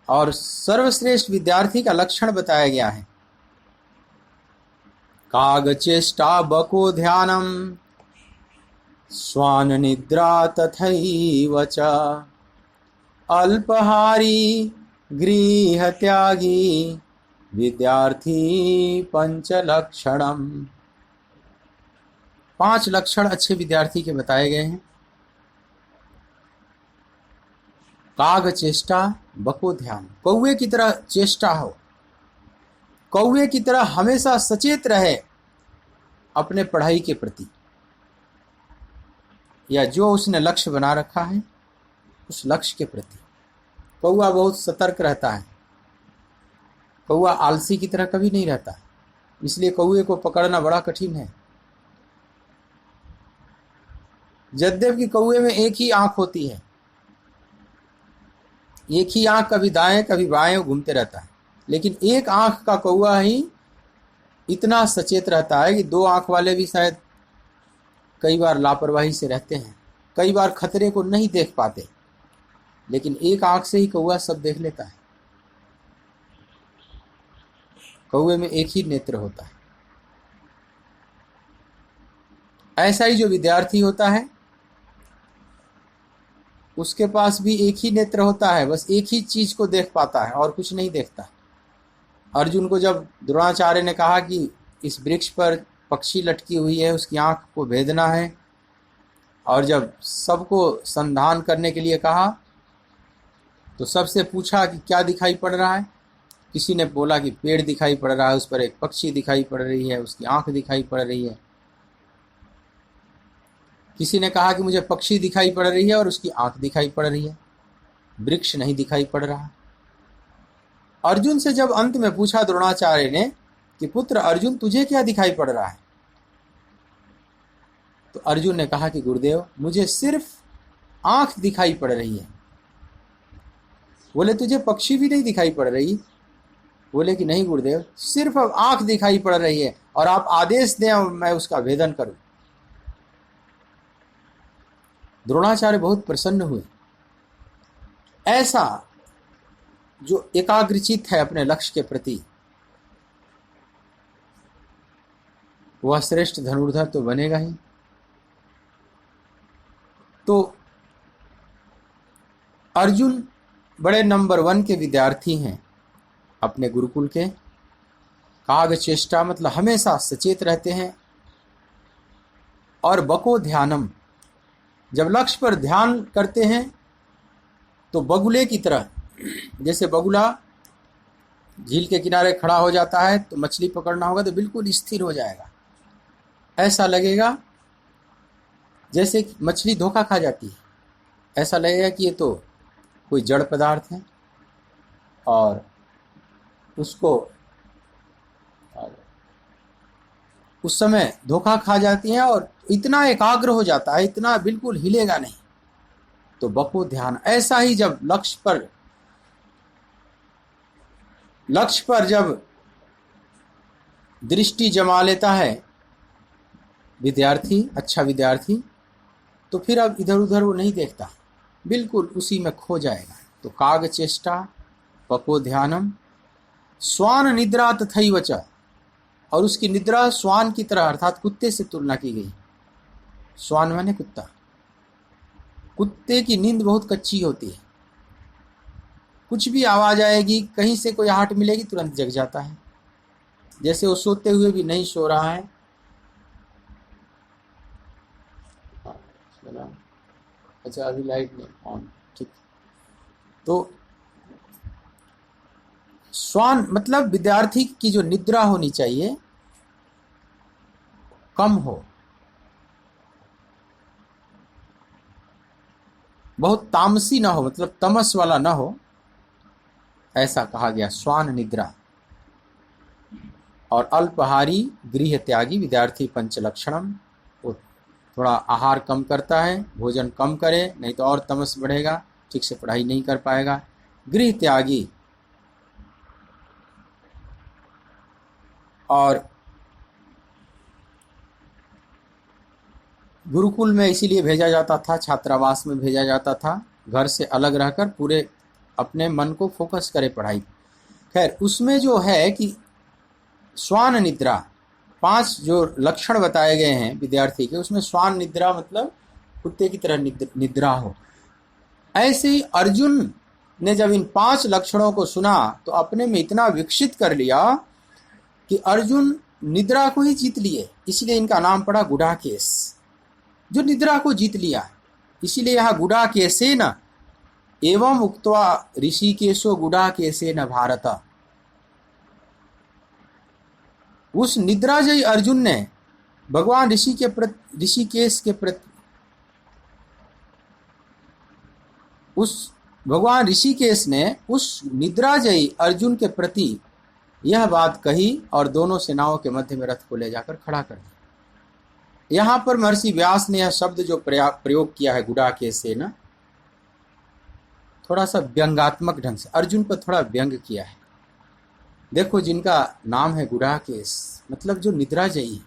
और सर्वश्रेष्ठ विद्यार्थी का लक्षण बताया गया है, कागचेष्टा बको ध्यानम स्वान निद्रा तथैव च अल्पहारी गृह त्यागी विद्यार्थी पंचलक्षणम। 5 लक्षण अच्छे विद्यार्थी के बताए गए हैं। काग चेष्टा बको ध्यान, कौवे की तरह चेष्टा हो, कौवे की तरह हमेशा सचेत रहे अपने पढ़ाई के प्रति, या जो उसने लक्ष्य बना रखा है उस लक्ष्य के प्रति। कौवा बहुत सतर्क रहता है, कौवा आलसी की तरह कभी नहीं रहता, इसलिए कौवे को पकड़ना बड़ा कठिन है। यद्यपि कौवे में एक ही आंख होती है, एक ही आंख कभी दाएं कभी बाएं घूमते रहता है, लेकिन एक आंख का कौवा ही इतना सचेत रहता है कि 2 आंख वाले भी शायद कई बार लापरवाही से रहते हैं, कई बार खतरे को नहीं देख पाते, लेकिन एक आंख से ही कौवा सब देख लेता है। कौवे में एक ही नेत्र होता है। ऐसा ही जो विद्यार्थी होता है उसके पास भी एक ही नेत्र होता है, बस एक ही चीज को देख पाता है और कुछ नहीं देखता। अर्जुन को जब द्रोणाचार्य ने कहा कि इस वृक्ष पर पक्षी लटकी हुई है, उसकी आंख को भेदना है, और जब सबको संधान करने के लिए कहा तो सबसे पूछा कि क्या दिखाई पड़ रहा है। किसी ने बोला कि पेड़ दिखाई पड़ रहा है, उस पर एक पक्षी दिखाई पड़ रही है, उसकी आंख दिखाई पड़ रही है। किसी ने कहा कि मुझे पक्षी दिखाई पड़ रही है और उसकी आंख दिखाई पड़ रही है, वृक्ष नहीं दिखाई पड़ रहा। अर्जुन से जब अंत में पूछा द्रोणाचार्य ने कि पुत्र अर्जुन तुझे क्या दिखाई पड़ रहा है, तो अर्जुन ने कहा कि गुरुदेव मुझे सिर्फ आंख दिखाई पड़ रही है। बोले तुझे पक्षी भी नहीं दिखाई पड़ रही? बोले कि नहीं गुरुदेव, सिर्फ अब आंख दिखाई पड़ रही है और आप आदेश दें मैं उसका भेदन करूं। द्रोणाचार्य बहुत प्रसन्न हुए। ऐसा जो एकाग्रचित है अपने लक्ष्य के प्रति, वह श्रेष्ठ धनुर्धर तो बनेगा ही। तो अर्जुन बड़े नंबर 1 के विद्यार्थी हैं अपने गुरुकुल के। काग चेष्टा मतलब हमेशा सचेत रहते हैं। और बको ध्यानम, जब लक्ष्य पर ध्यान करते हैं तो बगुले की तरह, जैसे बगुला झील के किनारे खड़ा हो जाता है तो मछली पकड़ना होगा तो बिल्कुल स्थिर हो जाएगा, ऐसा लगेगा जैसे मछली धोखा खा जाती है। ऐसा लगेगा कि ये तो कोई जड़ पदार्थ है और उसको उस समय धोखा खा जाती है और इतना एकाग्र हो जाता है, इतना बिल्कुल हिलेगा नहीं। तो बको ध्यान, ऐसा ही जब लक्ष्य पर जब दृष्टि जमा लेता है विद्यार्थी, अच्छा विद्यार्थी, तो फिर अब इधर उधर वो नहीं देखता, बिल्कुल उसी में खो जाएगा। तो काग चेष्टा बको ध्यानम स्वान निद्रा तथैव च, और उसकी निद्रा स्वान की तरह अर्थात कुत्ते से तुलना की गई। स्वान माने कुत्ता। कुत्ते की नींद बहुत कच्ची होती है, कुछ भी आवाज आएगी, कहीं से कोई आहट मिलेगी तुरंत जग जाता है, जैसे वो सोते हुए भी नहीं सो रहा है। अच्छा अभी लाइट नहीं ऑन, ठीक। तो स्वान मतलब विद्यार्थी की जो निद्रा होनी चाहिए कम हो, बहुत तामसी ना हो, मतलब तमस वाला ना हो, ऐसा कहा गया स्वान निद्रा। और अल्पहारी गृह त्यागी विद्यार्थी पंचलक्षणम, वो थोड़ा आहार कम करता है, भोजन कम करे, नहीं तो और तमस बढ़ेगा, ठीक से पढ़ाई नहीं कर पाएगा। गृह त्यागी, और गुरुकुल में इसीलिए भेजा जाता था, छात्रावास में भेजा जाता था, घर से अलग रहकर पूरे अपने मन को फोकस करे पढ़ाई। खैर उसमें जो है कि स्वान निद्रा, 5 जो लक्षण बताए गए हैं विद्यार्थी के, उसमें स्वान निद्रा मतलब कुत्ते की तरह निद्रा हो। ऐसे ही अर्जुन ने जब इन 5 लक्षणों को सुना तो अपने में इतना विकसित कर लिया कि अर्जुन निद्रा को ही जीत लिए, इसलिए इनका नाम पड़ा गुडाकेश, जो निद्रा को जीत लिया। इसीलिए यहाँ गुडाकेशेन एवं उक्त्वा ऋषिकेशो गुडाकेशेन भारत, उस निद्राजयी अर्जुन ने भगवान ऋषिकेश के प्रति, उस भगवान ऋषिकेश ने उस निद्राजयी अर्जुन के प्रति यह बात कही और दोनों सेनाओं के मध्य में रथ को ले जाकर खड़ा कर दिया। यहाँ पर महर्षि व्यास ने यह शब्द जो प्रयोग किया है गुडाकेशेन, थोड़ा सा व्यंगात्मक ढंग से अर्जुन पर थोड़ा व्यंग किया है। देखो जिनका नाम है गुडाकेश, मतलब जो निद्राजयी,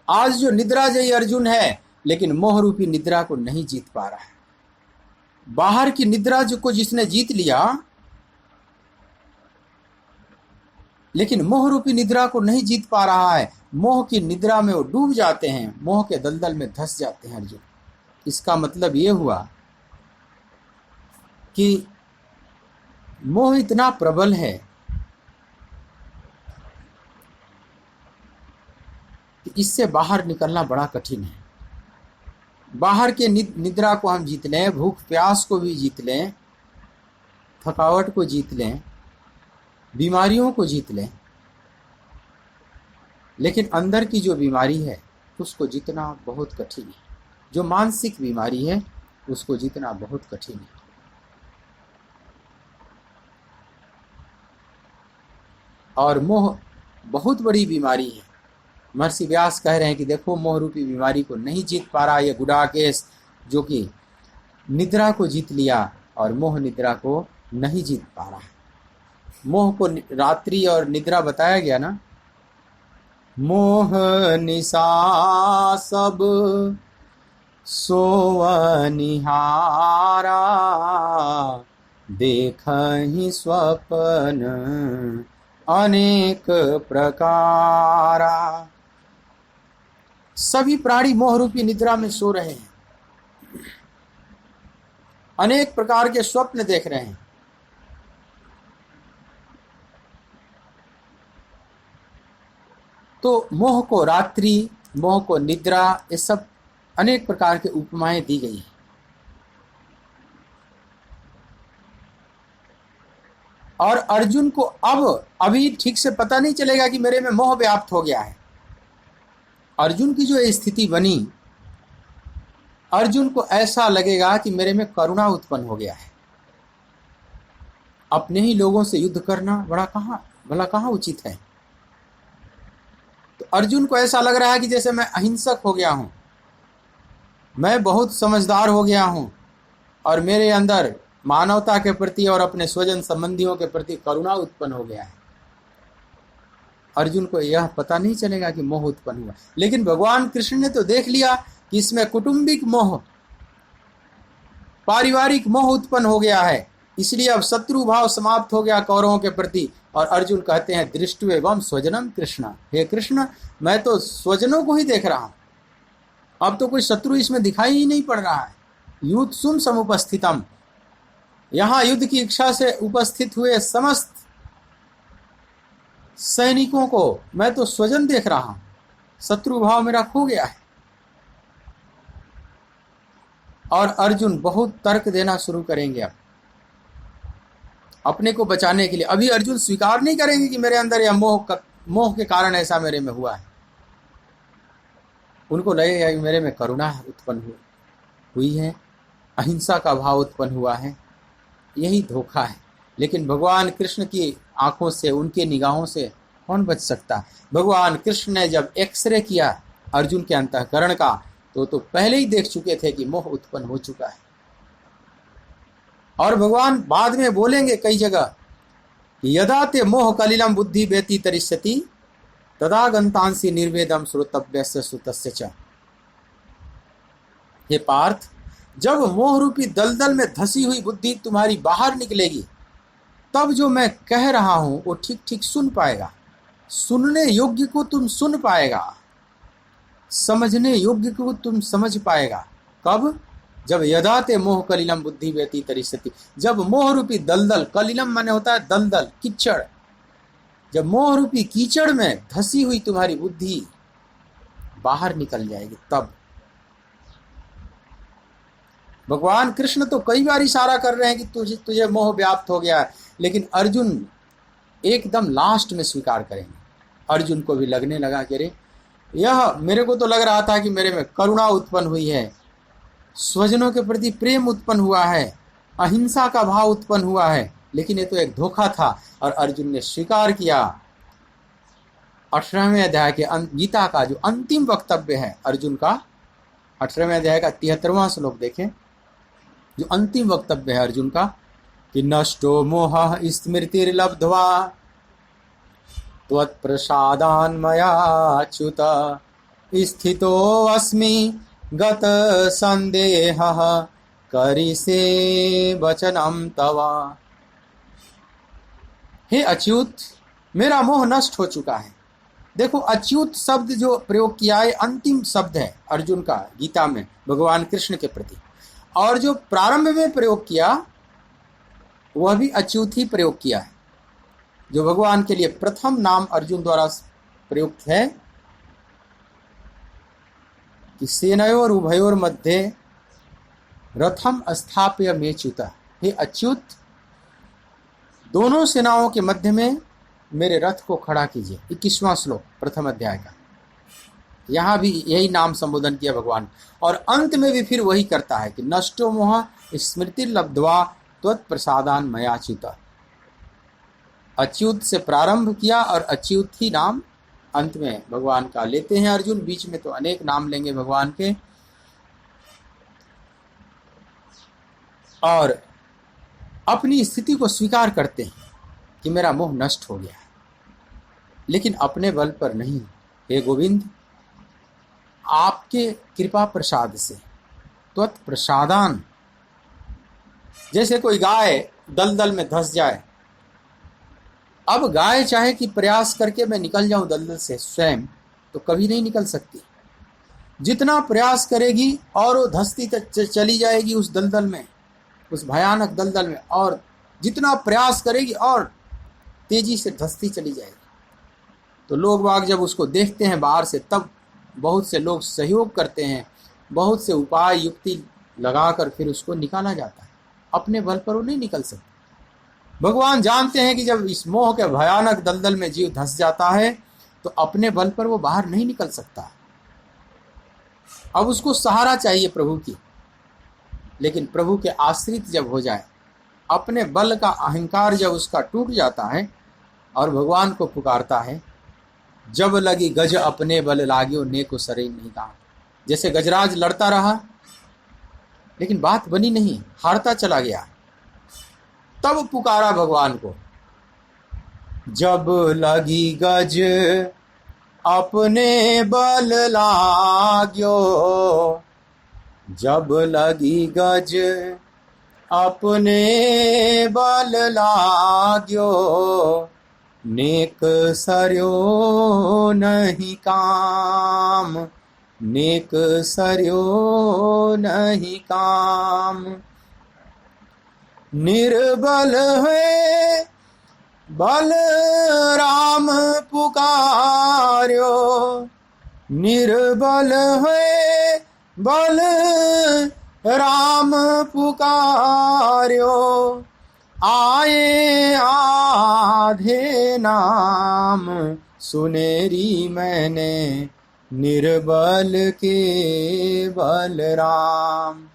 आज जो निद्राजयी अर्जुन है, लेकिन मोह रूपी निद्रा को नहीं जीत पा रहा है। बाहर की निद्रा को जिसने जीत लिया, लेकिन मोह रूपी निद्रा को नहीं जीत पा रहा है। मोह की निद्रा में वो डूब जाते हैं, मोह के दलदल में धंस जाते हैं अर्जुन। इसका मतलब ये हुआ कि मोह इतना प्रबल है कि इससे बाहर निकलना बड़ा कठिन है। बाहर के निद्रा को हम जीत लें, भूख प्यास को भी जीत लें, थकावट को जीत लें, बीमारियों को जीत लें, लेकिन अंदर की जो बीमारी है उसको जीतना बहुत कठिन है। जो मानसिक बीमारी है उसको जीतना बहुत कठिन है। और मोह बहुत बड़ी बीमारी है। महर्षि व्यास कह रहे हैं कि देखो, मोह रूपी बीमारी को नहीं जीत पा रहा ये गुडाकेश, जो कि निद्रा को जीत लिया और मोह निद्रा को नहीं जीत पा रहा है। मोह को रात्रि और निद्रा बताया गया ना। मोह निशा सब सोवनिहारा, देखहि स्वप्न अनेक प्रकारा। सभी प्राणी मोह रूपी निद्रा में सो रहे हैं, अनेक प्रकार के स्वप्न देख रहे हैं। तो मोह को रात्रि, मोह को निद्रा, ये सब अनेक प्रकार के उपमाएं दी गई हैं। और अर्जुन को अभी ठीक से पता नहीं चलेगा कि मेरे में मोह व्याप्त हो गया है। अर्जुन की जो स्थिति बनी, अर्जुन को ऐसा लगेगा कि मेरे में करुणा उत्पन्न हो गया है। अपने ही लोगों से युद्ध करना भला कहाँ उचित है। तो अर्जुन को ऐसा लग रहा है कि जैसे मैं अहिंसक हो गया हूं, मैं बहुत समझदार हो गया हूं और मेरे अंदर मानवता के प्रति और अपने स्वजन संबंधियों के प्रति करुणा उत्पन्न हो गया है। अर्जुन को यह पता नहीं चलेगा कि मोह उत्पन्न हुआ। लेकिन भगवान कृष्ण ने तो देख लिया कि इसमें कौटुंबिक मोह, पारिवारिक मोह उत्पन्न हो गया है, इसलिए अब शत्रु भाव समाप्त हो गया कौरवों के प्रति। और अर्जुन कहते हैं, दृष्टवेवम स्वजनम कृष्ण, हे कृष्ण, मैं तो स्वजनों को ही देख रहा हूं, अब तो कोई शत्रु इसमें दिखाई ही नहीं पड़ रहा है। युद्ध सुम समुपस्थितम, यहां युद्ध की इच्छा से उपस्थित हुए समस्त सैनिकों को मैं तो स्वजन देख रहा हूं, शत्रु भाव मेरा खो गया है। और अर्जुन बहुत तर्क देना शुरू करेंगे अब अपने को बचाने के लिए। अभी अर्जुन स्वीकार नहीं करेंगे कि मेरे अंदर यह मोह के कारण ऐसा मेरे में हुआ है। उनको लगेगा कि मेरे में करुणा उत्पन्न हुई है, अहिंसा का भाव उत्पन्न हुआ है, यही धोखा है। लेकिन भगवान कृष्ण की आंखों से, उनके निगाहों से कौन बच सकता। भगवान कृष्ण ने जब एक्सरे किया अर्जुन के अंतःकरण का, तो पहले ही देख चुके थे कि मोह उत्पन्न हो चुका है। और भगवान बाद में बोलेंगे कई जगह कि यदा ते मोह कलिलम बुद्धि व्यति तरिष्यति तदा गंतांसी निर्वेदम श्रोतव्यस्य सुतस्य च। हे पार्थ, जब मोह रूपी दलदल में धसी हुई बुद्धि तुम्हारी बाहर निकलेगी, तब जो मैं कह रहा हूं वो ठीक ठीक सुन पाएगा। सुनने योग्य को तुम सुन पाएगा, समझने योग्य को तुम समझ पाएगा। कब? जब यदा ते मोह कलिलम बुद्धि व्यति तरिष्यति, जब मोह रूपी दलदल, कलिलम माने होता है दलदल, कीचड़, जब मोह रूपी कीचड़ में धसी हुई तुम्हारी बुद्धि बाहर निकल जाएगी तब। भगवान कृष्ण तो कई बार इशारा कर रहे हैं कि तुझे मोह व्याप्त हो गया है, लेकिन अर्जुन एकदम लास्ट में स्वीकार करेंगे। अर्जुन को भी लगने लगा कि अरे, यह मेरे को तो लग रहा था कि मेरे में करुणा उत्पन्न हुई है, स्वजनों के प्रति प्रेम उत्पन्न हुआ है, अहिंसा का भाव उत्पन्न हुआ है, लेकिन ये तो एक धोखा था। और अर्जुन ने स्वीकार किया। 18वें अध्याय के गीता का जो अंतिम वक्तव्य है अर्जुन का, 18वें अध्याय का 73वां श्लोक देखें, जो अंतिम वक्तव्य है अर्जुन का कि नष्टो मोह स्मृतिर्लब्ध्वा त्वत्प्रसादान् मया च्युत स्थितोऽस्मि गत संदेहः करिसे वचनम तव। हे अच्युत, मेरा मोह नष्ट हो चुका है। देखो, अच्युत शब्द जो प्रयोग किया है अंतिम शब्द है अर्जुन का गीता में भगवान कृष्ण के प्रति, और जो प्रारंभ में प्रयोग किया वह भी अच्युत ही प्रयोग किया है। जो भगवान के लिए प्रथम नाम अर्जुन द्वारा प्रयुक्त है कि सेनयोर उभयोर मध्य रथम स्थाप्य मेच्युत। हे अच्युत, दोनों सेनाओं के मध्य में मेरे रथ को खड़ा कीजिए। 21वां श्लोक प्रथम अध्याय का। यहां भी यही नाम संबोधन किया भगवान, और अंत में भी फिर वही करता है कि नष्टो मोह स्मृति लब्ध्वा त्वत्प्रसादान मयाच्युत। अच्युत से प्रारंभ किया और अच्युत ही नाम अंत में भगवान का लेते हैं अर्जुन। बीच में तो अनेक नाम लेंगे भगवान के, और अपनी स्थिति को स्वीकार करते हैं कि मेरा मोह नष्ट हो गया है, लेकिन अपने बल पर नहीं। हे गोविंद, आपके कृपा प्रसाद से, त्वत्प्रसादान। जैसे कोई गाय दलदल में धंस जाए, अब गाय चाहे कि प्रयास करके मैं निकल जाऊं दलदल से स्वयं, तो कभी नहीं निकल सकती। जितना प्रयास करेगी और वो धंसती चली जाएगी उस दलदल में, उस भयानक दलदल में, और जितना प्रयास करेगी और तेजी से धंसती चली जाएगी। तो लोग बाग जब उसको देखते हैं बाहर से, तब बहुत से लोग सहयोग करते हैं, बहुत से उपाय युक्ति लगाकर फिर उसको निकाला जाता है। अपने बल पर वो नहीं निकल सकता। भगवान जानते हैं कि जब इस मोह के भयानक दलदल में जीव धंस जाता है तो अपने बल पर वो बाहर नहीं निकल सकता। अब उसको सहारा चाहिए प्रभु की, लेकिन प्रभु के आश्रित जब हो जाए, अपने बल का अहंकार जब उसका टूट जाता है और भगवान को पुकारता है, जब लगी गज अपने बल लाग्यो नेको शरीर नहीं कहा। जैसे गजराज लड़ता रहा लेकिन बात बनी नहीं, हारता चला गया, तब पुकारा भगवान को, जब लगी गज अपने बल लाग्यो, जब लगी गज अपने बल लाग्यो, नेक सरयो नहीं काम, नेक सरयो नहीं काम। निर्बल है बल राम पुकार्यो, निर्बल है बल राम पुकार्यो, आए आधे नाम सुनेरी मैंने, निर्बल के बलराम,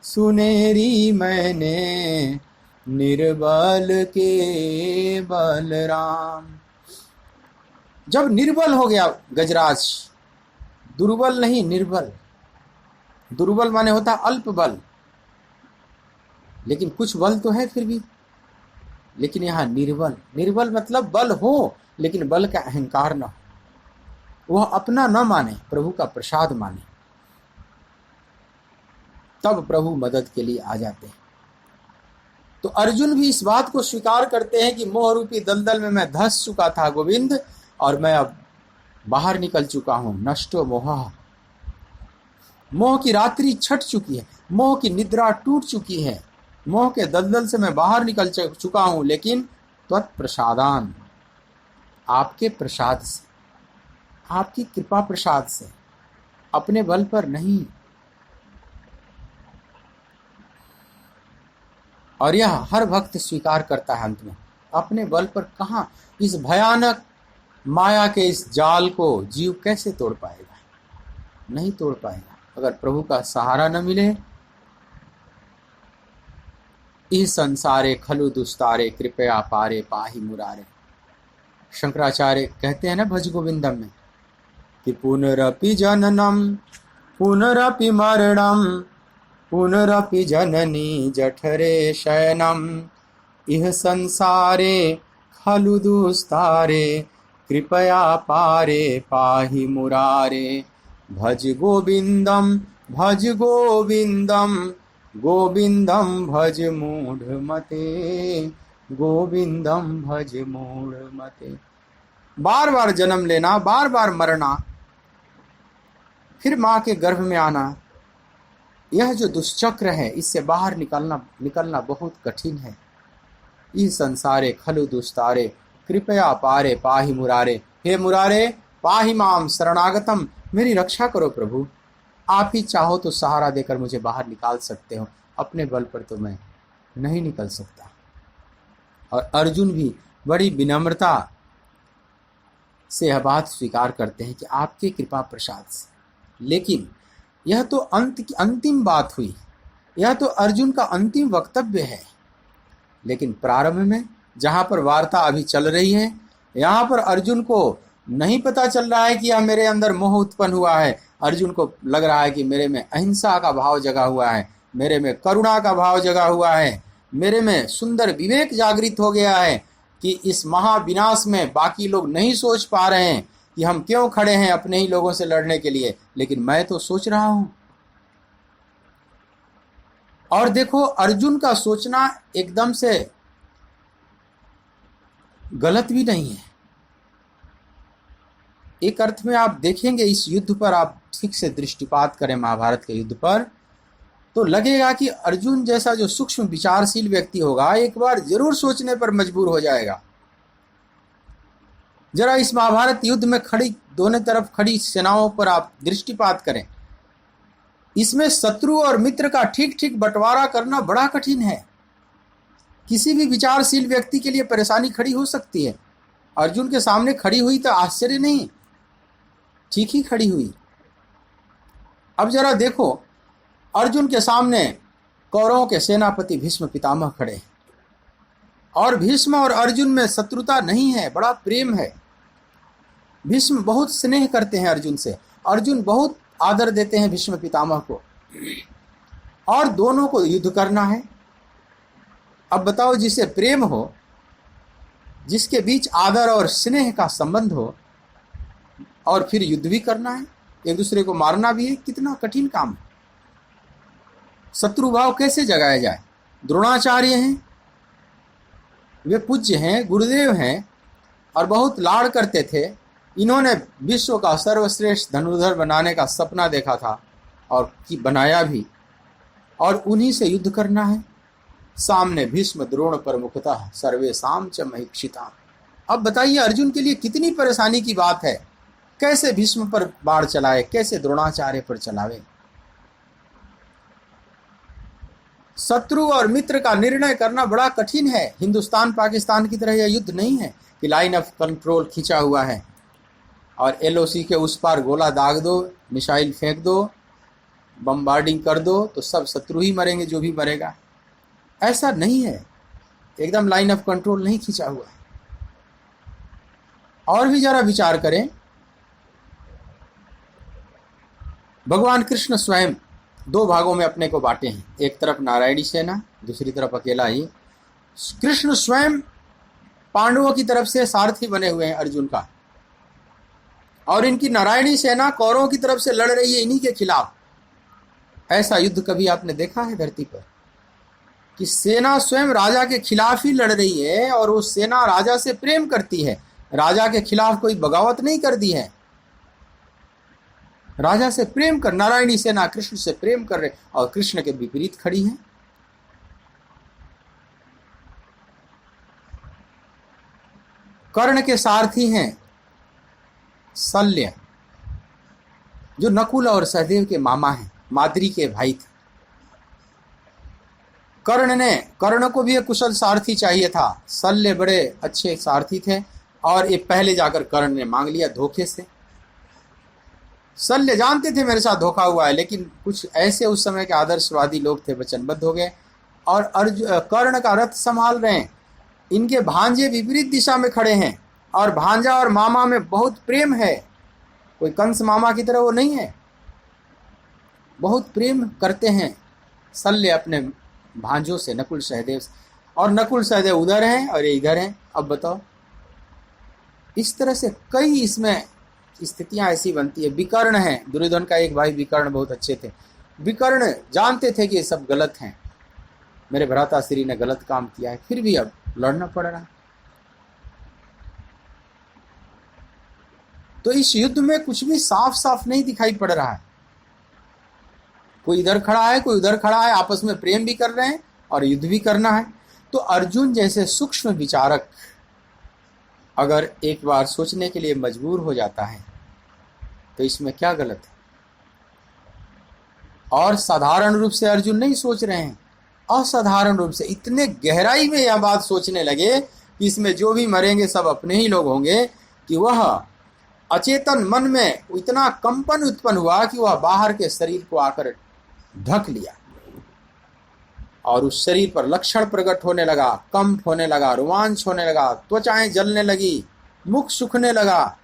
सुनेरी मैंने निर्बल के बलराम। जब निर्बल हो गया गजराज, दुर्बल नहीं निर्बल, दुर्बल माने होता अल्प बल, लेकिन कुछ बल तो है फिर भी, लेकिन यहाँ निर्बल, निर्बल मतलब बल हो लेकिन बल का अहंकार न हो, वह अपना न माने, प्रभु का प्रसाद माने, तब प्रभु मदद के लिए आ जाते हैं। तो अर्जुन भी इस बात को स्वीकार करते हैं कि मोह रूपी दलदल में मैं धंस चुका था गोविंद, और मैं अब बाहर निकल चुका हूं। नष्टो मोह, मोह की रात्रि छट चुकी है, मोह की निद्रा टूट चुकी है, मोह के दलदल से मैं बाहर निकल चुका हूं, लेकिन त्वत्प्रसादान, आपके प्रसाद से, आपकी कृपा प्रसाद से, अपने बल पर नहीं। और यह हर भक्त स्वीकार करता है अंत में, अपने बल पर कहाँ, इस भयानक माया के इस जाल को जीव कैसे तोड़ पाएगा, नहीं तोड़ पाएगा अगर प्रभु का सहारा न मिले। इस संसारे खलु दुस्तारे कृपया पारे पाहि मुरारे। शंकराचार्य कहते हैं ना भज गोविंदम में कि पुनरपि जननम पुनरपि मरणम पुनरपि जननी जठरे शयनम, इह संसारे खलु दुस्तारे कृपया पारे पाहि मुरारे। भज गोविंदम भज गोविंदम गोविंदम भज मूढ़ मते, गोविंदम भज मूढ़ मते। बार बार जन्म लेना, बार बार मरना, फिर माँ के गर्भ में आना, यह जो दुष्चक्र है इससे बाहर निकलना बहुत कठिन है। इस संसारे खलु दुस्तारे कृपया पारे पाहि मुरारे। हे मुरारे पाहि माम शरणागतम, मेरी रक्षा करो प्रभु। आप ही चाहो तो सहारा देकर मुझे बाहर निकाल सकते हो, अपने बल पर तो मैं नहीं निकल सकता। और अर्जुन भी बड़ी विनम्रता से यह बात स्वीकार करते हैं कि आपके कृपा प्रसाद से। लेकिन यह तो अंत की अंतिम बात हुई, यह तो अर्जुन का अंतिम वक्तव्य है। लेकिन प्रारंभ में जहाँ पर वार्ता अभी चल रही है, यहाँ पर अर्जुन को नहीं पता चल रहा है कि यह मेरे अंदर मोह उत्पन्न हुआ है। अर्जुन को लग रहा है कि मेरे में अहिंसा का भाव जगा हुआ है, मेरे में करुणा का भाव जगा हुआ है, मेरे में सुंदर विवेक जागृत हो गया है कि इस महाविनाश में बाकी लोग नहीं सोच पा रहे हैं कि हम क्यों खड़े हैं अपने ही लोगों से लड़ने के लिए, लेकिन मैं तो सोच रहा हूं। और देखो अर्जुन का सोचना एकदम से गलत भी नहीं है। एक अर्थ में आप देखेंगे इस युद्ध पर, आप ठीक से दृष्टिपात करें महाभारत के युद्ध पर, तो लगेगा कि अर्जुन जैसा जो सूक्ष्म विचारशील व्यक्ति होगा एक बार जरूर सोचने पर मजबूर हो जाएगा। जरा इस महाभारत युद्ध में खड़ी दोनों तरफ खड़ी सेनाओं पर आप दृष्टिपात करें। इसमें शत्रु और मित्र का ठीक ठीक बंटवारा करना बड़ा कठिन है। किसी भी विचारशील व्यक्ति के लिए परेशानी खड़ी हो सकती है। अर्जुन के सामने खड़ी हुई तो आश्चर्य नहीं, ठीक ही खड़ी हुई। अब जरा देखो, अर्जुन के सामने कौरवों के सेनापति भीष्म पितामह खड़े हैं, और भीष्म और अर्जुन में शत्रुता नहीं है, बड़ा प्रेम है। भीष्म बहुत स्नेह करते हैं अर्जुन से, अर्जुन बहुत आदर देते हैं भीष्म पितामह को, और दोनों को युद्ध करना है। अब बताओ, जिसे प्रेम हो, जिसके बीच आदर और स्नेह का संबंध हो, और फिर युद्ध भी करना है, एक दूसरे को मारना भी है, कितना कठिन काम है। शत्रु भाव कैसे जगाया जाए? द्रोणाचार्य हैं, वे पूज्य हैं, गुरुदेव हैं, और बहुत लाड़ करते थे। इन्होंने विश्व का सर्वश्रेष्ठ धनुर्धर बनाने का सपना देखा था, और कि बनाया भी, और उन्हीं से युद्ध करना है। सामने भीष्म द्रोण पर मुखतः सर्वेषां च महीक्षिताः। अब बताइए अर्जुन के लिए कितनी परेशानी की बात है, कैसे भीष्म पर बाण चलाए, कैसे द्रोणाचार्य पर चलावे। शत्रु और मित्र का निर्णय करना बड़ा कठिन है। हिंदुस्तान पाकिस्तान की तरह यह युद्ध नहीं है कि लाइन ऑफ कंट्रोल खींचा हुआ है और एलओसी के उस पार गोला दाग दो, मिसाइल फेंक दो, बम्बार्डिंग कर दो तो सब शत्रु ही मरेंगे, जो भी मरेगा। ऐसा नहीं है, एकदम लाइन ऑफ कंट्रोल नहीं खींचा हुआ है। और भी जरा विचार करें, भगवान कृष्ण स्वयं दो भागों में अपने को बांटे हैं, एक तरफ नारायणी सेना, दूसरी तरफ अकेला ही। कृष्ण स्वयं पांडवों की तरफ से सारथी बने हुए हैं अर्जुन का, और इनकी नारायणी सेना कौरवों की तरफ से लड़ रही है इन्हीं के खिलाफ। ऐसा युद्ध कभी आपने देखा है धरती पर कि सेना स्वयं राजा के खिलाफ ही लड़ रही है, और वो सेना राजा से प्रेम करती है, राजा के खिलाफ कोई बगावत नहीं कर दी है। राजा से प्रेम कर, नारायणी सेना कृष्ण से प्रेम कर रहे, और कृष्ण के विपरीत खड़ी है। कर्ण के सारथी हैं शल्य, जो नकुल और सहदेव के मामा हैं, माद्री के भाई थे। कर्ण को भी एक कुशल सारथी चाहिए था। शल्य बड़े अच्छे सारथी थे, और ये पहले जाकर कर्ण ने मांग लिया धोखे से। शल्य जानते थे मेरे साथ धोखा हुआ है, लेकिन कुछ ऐसे उस समय के आदर्शवादी लोग थे, वचनबद्ध हो गए, और कर्ण का रथ संभाल रहे हैं। इनके भांजे विपरीत दिशा में खड़े हैं, और भांजा और मामा में बहुत प्रेम है, कोई कंस मामा की तरह वो नहीं है, बहुत प्रेम करते हैं शल्य अपने भांजों से, नकुल सहदेव से। और नकुल सहदेव उधर हैं और ये इधर हैं। अब बताओ, इस तरह से कई इसमें स्थितियां ऐसी बनती है। विकर्ण है, दुर्योधन का एक भाई विकर्ण बहुत अच्छे थे। विकर्ण जानते थे कि ये सब गलत हैं, मेरे भ्राताश्री ने गलत काम किया है, फिर भी अब लड़ना पड़ रहा है। तो इस युद्ध में कुछ भी साफ साफ नहीं दिखाई पड़ रहा है। कोई इधर खड़ा है, कोई उधर खड़ा है, आपस में प्रेम भी कर रहे हैं और युद्ध भी करना है। तो अर्जुन जैसे सूक्ष्म विचारक अगर एक बार सोचने के लिए मजबूर हो जाता है तो इसमें क्या गलत है। और साधारण रूप से अर्जुन नहीं सोच रहे हैं, असाधारण रूप से इतने गहराई में यह बात सोचने लगे कि इसमें जो भी मरेंगे सब अपने ही लोग होंगे, कि वह अचेतन मन में इतना कंपन उत्पन्न हुआ कि वह बाहर के शरीर को आकर ढक लिया और उस शरीर पर लक्षण प्रकट होने लगा, कंप होने लगा, रोमांच होने लगा, त्वचाएं जलने लगी, मुख सूखने लगा,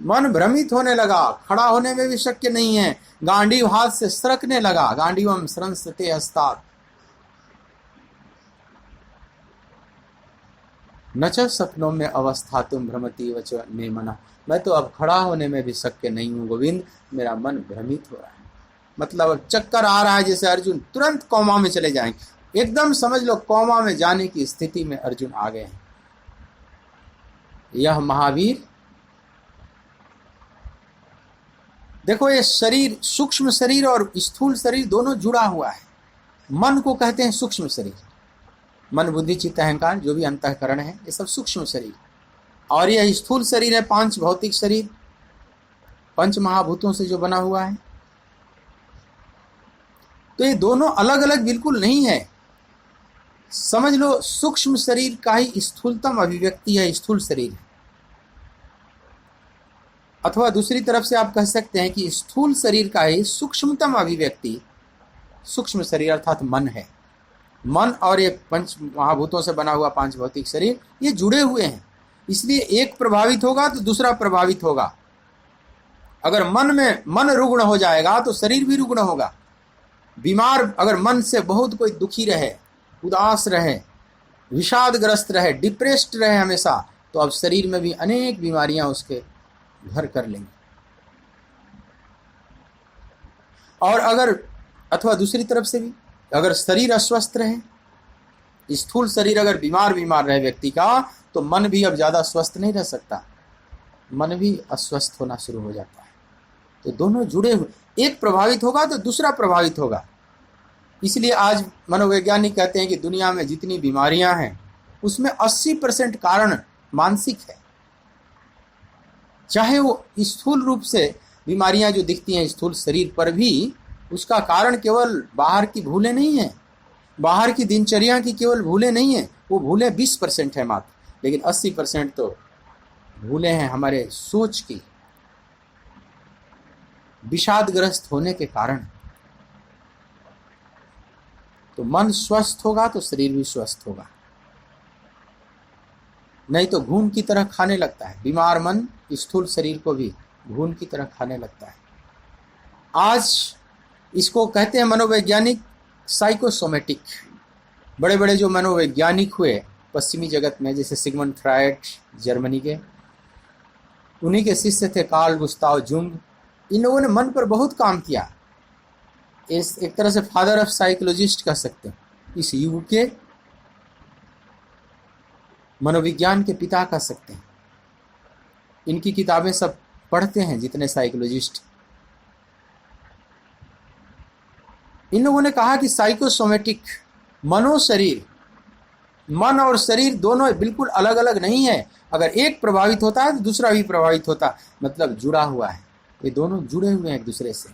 मन भ्रमित होने लगा, खड़ा होने में भी शक्य नहीं है, गांडीव हाथ से सरकने लगा, गांडीवम स्रंसते हस्तात् न च सपनों में अवस्था तुम भ्रमती वच मे मना। मैं तो अब खड़ा होने में भी शक्य नहीं हूं गोविंद, मेरा मन भ्रमित हो रहा है। मतलब अब चक्कर आ रहा है, जैसे अर्जुन तुरंत कौमा में चले जाएंगे। एकदम समझ लो कौमा में जाने की स्थिति में अर्जुन आ गए हैं। यह महावीर, देखो ये शरीर, सूक्ष्म शरीर और स्थूल शरीर दोनों जुड़ा हुआ है। मन को कहते हैं सूक्ष्म शरीर, मन बुद्धि चित्त अहंकार जो भी अंतःकरण है, ये सब सूक्ष्म शरीर। और यह स्थूल शरीर है, पांच भौतिक शरीर, पंच महाभूतों से जो बना हुआ है। तो ये दोनों अलग अलग बिल्कुल नहीं है। समझ लो सूक्ष्म शरीर का ही स्थूलतम अभिव्यक्ति है स्थूल शरीर, अथवा दूसरी तरफ से आप कह सकते हैं कि स्थूल शरीर का ही सूक्ष्मतम अभिव्यक्ति सूक्ष्म शरीर अर्थात मन है। मन और ये पंच महाभूतों से बना हुआ पांच भौतिक शरीर ये जुड़े हुए हैं, इसलिए एक प्रभावित होगा तो दूसरा प्रभावित होगा। अगर मन रुग्ण हो जाएगा तो शरीर भी रुग्ण होगा। बीमार अगर मन से बहुत कोई दुखी रहे, उदास रहे, विषादग्रस्त रहे, डिप्रेस्ड रहे हमेशा, तो अब शरीर में भी अनेक बीमारियां उसके घर कर लेंगे। और अगर अथवा दूसरी तरफ से भी अगर शरीर अस्वस्थ रहे, स्थूल शरीर अगर बीमार रहे व्यक्ति का, तो मन भी अब ज्यादा स्वस्थ नहीं रह सकता, मन भी अस्वस्थ होना शुरू हो जाता है। तो दोनों जुड़े हुए, एक प्रभावित होगा तो दूसरा प्रभावित होगा। इसलिए आज मनोवैज्ञानिक कहते हैं कि दुनिया में जितनी बीमारियां हैं उसमें 80% कारण मानसिक है। चाहे वो स्थूल रूप से बीमारियां जो दिखती हैं स्थूल शरीर पर भी, उसका कारण केवल बाहर की भूलें नहीं है, बाहर की दिनचर्या की केवल भूलें नहीं है, वो भूलें 20% है मात्र, लेकिन 80% तो भूलें हैं हमारे सोच की, विषादग्रस्त होने के कारण। तो मन स्वस्थ होगा तो शरीर भी स्वस्थ होगा, नहीं तो घून की तरह खाने लगता है। बीमार मन स्थूल शरीर को भी घून की तरह खाने लगता है। आज इसको कहते हैं मनोवैज्ञानिक साइकोसोमेटिक। बड़े बड़े जो मनोवैज्ञानिक हुए पश्चिमी जगत में, जैसे सिगमंड फ्रायड जर्मनी के, उन्हीं के शिष्य थे कार्ल गुस्ताव जुंग। इन लोगों ने मन पर बहुत काम किया, इस एक तरह से फादर ऑफ साइकोलॉजिस्ट कह सकते हैं, इस युग के मनोविज्ञान के पिता कह सकते हैं। इनकी किताबें सब पढ़ते हैं जितने साइकोलॉजिस्ट। इन लोगों ने कहा कि साइकोसोमेटिक, मनोशरीर, मन और शरीर दोनों बिल्कुल अलग अलग नहीं है। अगर एक प्रभावित होता है तो दूसरा भी प्रभावित होता, मतलब जुड़ा हुआ है, ये दोनों जुड़े हुए हैं एक दूसरे से।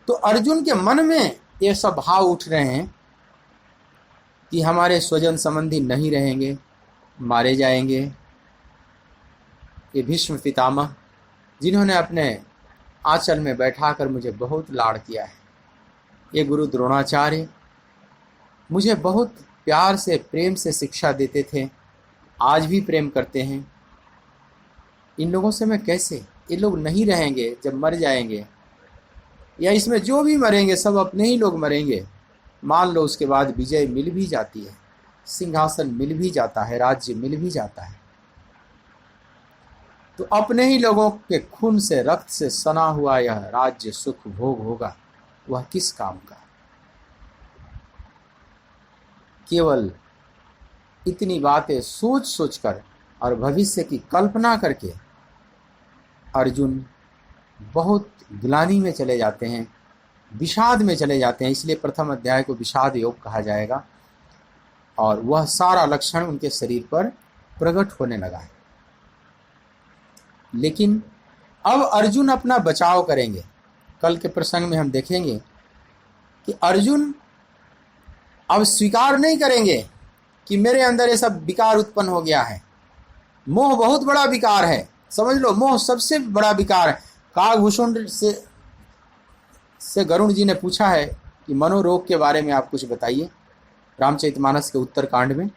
तो अर्जुन के मन में ये सब भाव उठ रहे हैं कि हमारे स्वजन संबंधी नहीं रहेंगे, मारे जाएंगे। ये भीष्म पितामह जिन्होंने अपने आंचल में बैठाकर मुझे बहुत लाड़ किया है, ये गुरु द्रोणाचार्य मुझे बहुत प्यार से प्रेम से शिक्षा देते थे, आज भी प्रेम करते हैं। इन लोगों से मैं कैसे, ये लोग नहीं रहेंगे जब मर जाएंगे, या इसमें जो भी मरेंगे सब अपने ही लोग मरेंगे। मान लो उसके बाद विजय मिल भी जाती है, सिंहासन मिल भी जाता है, राज्य मिल भी जाता है, तो अपने ही लोगों के खून से रक्त से सना हुआ यह राज्य सुख भोग होगा, वह किस काम का। केवल इतनी बातें सोच सोचकर और भविष्य की कल्पना करके अर्जुन बहुत ग्लानि में चले जाते हैं, विषाद में चले जाते हैं। इसलिए प्रथम अध्याय को विषाद योग कहा जाएगा। और वह सारा लक्षण उनके शरीर पर प्रकट होने लगा है। लेकिन अब अर्जुन अपना बचाव करेंगे। कल के प्रसंग में हम देखेंगे कि अर्जुन अब स्वीकार नहीं करेंगे कि मेरे अंदर ये सब विकार उत्पन्न हो गया है। मोह बहुत बड़ा विकार है, समझ लो, मोह सबसे बड़ा विकार है। कागभूषुंड से गरुण जी ने पूछा है कि मनोरोग के बारे में आप कुछ बताइए, रामचरितमानस के उत्तर कांड में।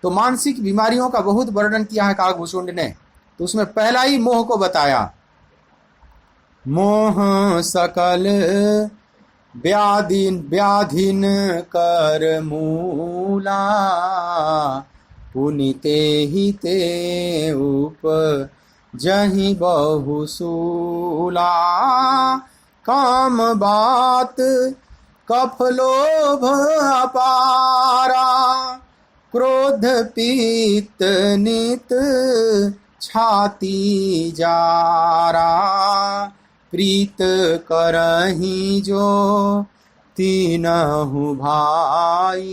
तो मानसिक बीमारियों का बहुत वर्णन किया है कागभूषुंड ने। तो उसमें पहला ही मोह को बताया, मोह सकल व्याधिन कर मूला, पुनिते ही ते उपजहि बहुसूला, काम बात कफ लोभ अपारा, क्रोध पीत नित छाती जारा, प्रीत करहि जो तीनहु भाई,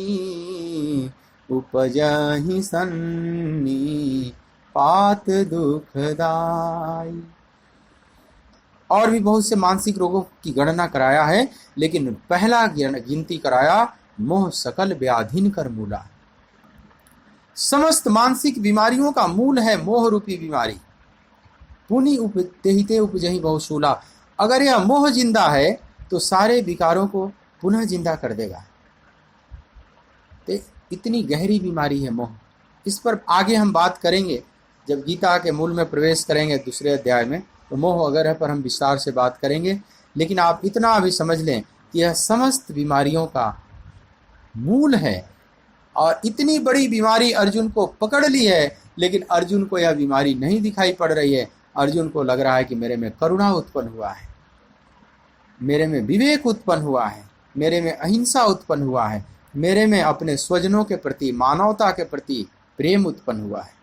उपजहि सन्नी पात दुखदाई। और भी बहुत से मानसिक रोगों की गणना कराया है, लेकिन पहला गिनती कराया मोह सकल व्याधिन कर मूला। समस्त मानसिक बीमारियों का मूल है मोह रूपी बीमारी। पुनि उपतेहिते उपजहि बहुशूला। अगर यह मोह जिंदा है तो सारे विकारों को पुनः जिंदा कर देगा। तो इतनी गहरी बीमारी है मोह। इस पर आगे हम बात करेंगे जब गीता के मूल में प्रवेश करेंगे दूसरे अध्याय में। तो मोह वगैरह पर हम विस्तार से बात करेंगे। लेकिन आप इतना अभी समझ लें कि यह समस्त बीमारियों का मूल है। और इतनी बड़ी बीमारी अर्जुन को पकड़ ली है, लेकिन अर्जुन को यह बीमारी नहीं दिखाई पड़ रही है। अर्जुन को लग रहा है कि मेरे में करुणा उत्पन्न हुआ है, मेरे में विवेक उत्पन्न हुआ है, मेरे में अहिंसा उत्पन्न हुआ है, मेरे में अपने स्वजनों के प्रति, मानवता के प्रति प्रेम उत्पन्न हुआ है।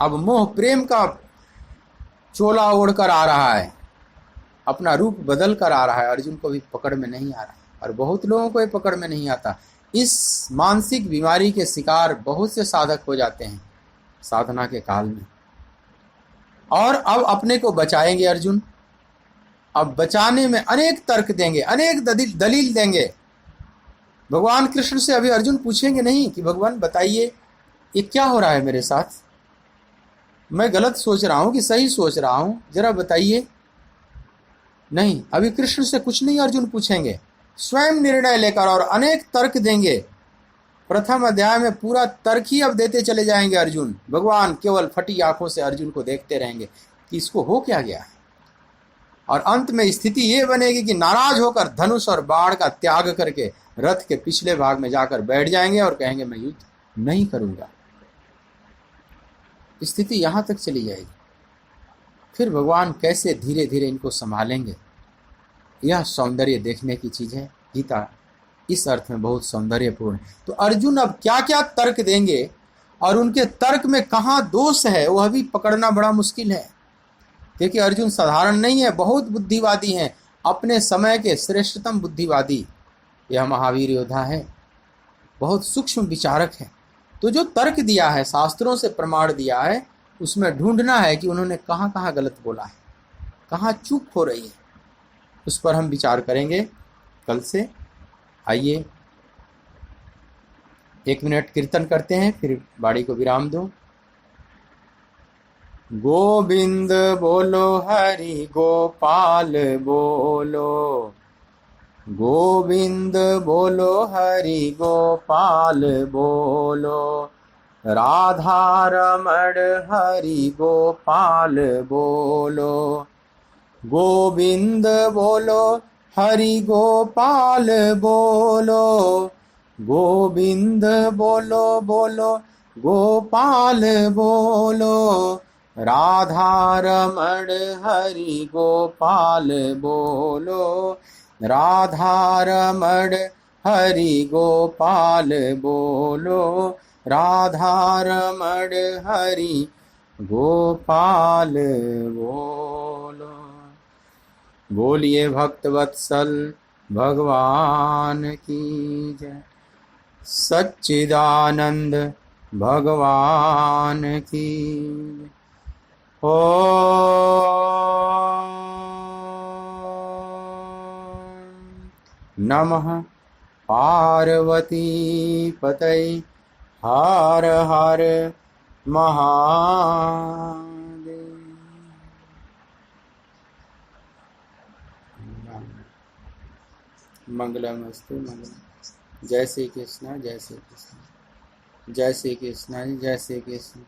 अब मोह प्रेम का चोला ओढ़कर आ रहा है, अपना रूप बदल कर आ रहा है। अर्जुन को भी पकड़ में नहीं आ रहा, और बहुत लोगों को ये पकड़ में नहीं आता। इस मानसिक बीमारी के शिकार बहुत से साधक हो जाते हैं साधना के काल में। और अब अपने को बचाएंगे अर्जुन। अब बचाने में अनेक तर्क देंगे, अनेक दलील देंगे। भगवान कृष्ण से अभी अर्जुन पूछेंगे नहीं कि भगवान बताइए ये क्या हो रहा है मेरे साथ, मैं गलत सोच रहा हूं कि सही सोच रहा हूं, जरा बताइए। नहीं, अभी कृष्ण से कुछ नहीं अर्जुन पूछेंगे, स्वयं निर्णय लेकर और अनेक तर्क देंगे। प्रथम अध्याय में पूरा तर्क ही अब देते चले जाएंगे अर्जुन। भगवान केवल फटी आंखों से अर्जुन को देखते रहेंगे कि इसको हो क्या गया है। और अंत में स्थिति ये बनेगी कि नाराज होकर धनुष और बाण का त्याग करके रथ के पिछले भाग में जाकर बैठ जाएंगे और कहेंगे मैं युद्ध नहीं करूंगा। स्थिति यहां तक चली जाएगी। फिर भगवान कैसे धीरे धीरे इनको संभालेंगे, यह सौंदर्य देखने की चीज है। गीता इस अर्थ में बहुत सौंदर्यपूर्ण है। तो अर्जुन अब क्या क्या तर्क देंगे और उनके तर्क में कहाँ दोष है वह भी पकड़ना बड़ा मुश्किल है। क्योंकि अर्जुन साधारण नहीं है, बहुत बुद्धिवादी हैं, अपने समय के श्रेष्ठतम बुद्धिवादी। यह महावीर योद्धा है, बहुत सूक्ष्म विचारक है। तो जो तर्क दिया है, शास्त्रों से प्रमाण दिया है, उसमें ढूंढना है कि उन्होंने कहाँ कहाँ गलत बोला है, कहाँ चूक हो रही है। उस पर हम विचार करेंगे कल से। आइए 1 मिनट कीर्तन करते हैं, फिर वाणी को विराम दो। गोविंद बोलो हरि गोपाल बोलो, गोविंद बोलो हरि गोपाल बोलो, राधा रमण हरि गोपाल बोलो, गोविंद बोलो हरि गोपाल बोलो, गोविंद बोलो बोलो गोपाल बोलो, राधारमण हरि गोपाल बोलो, राधारमण हरि गोपाल बोलो, राधारमण हरि गोपाल बोलो। बोलिए भक्तवत्सल भगवान की जय, सच्चिदानंद भगवान की जय। नमः पार्वती पतये, हर हर महादेव। मंगलमस्तु मंगलम। जय श्री कृष्ण, जय श्री कृष्ण, जय श्री कृष्ण, जय श्री कृष्ण।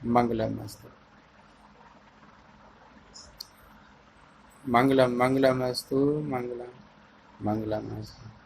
मंगलमस्तु मंगलम, मंगलमस्तु मंगलम, मंगलमस्तु।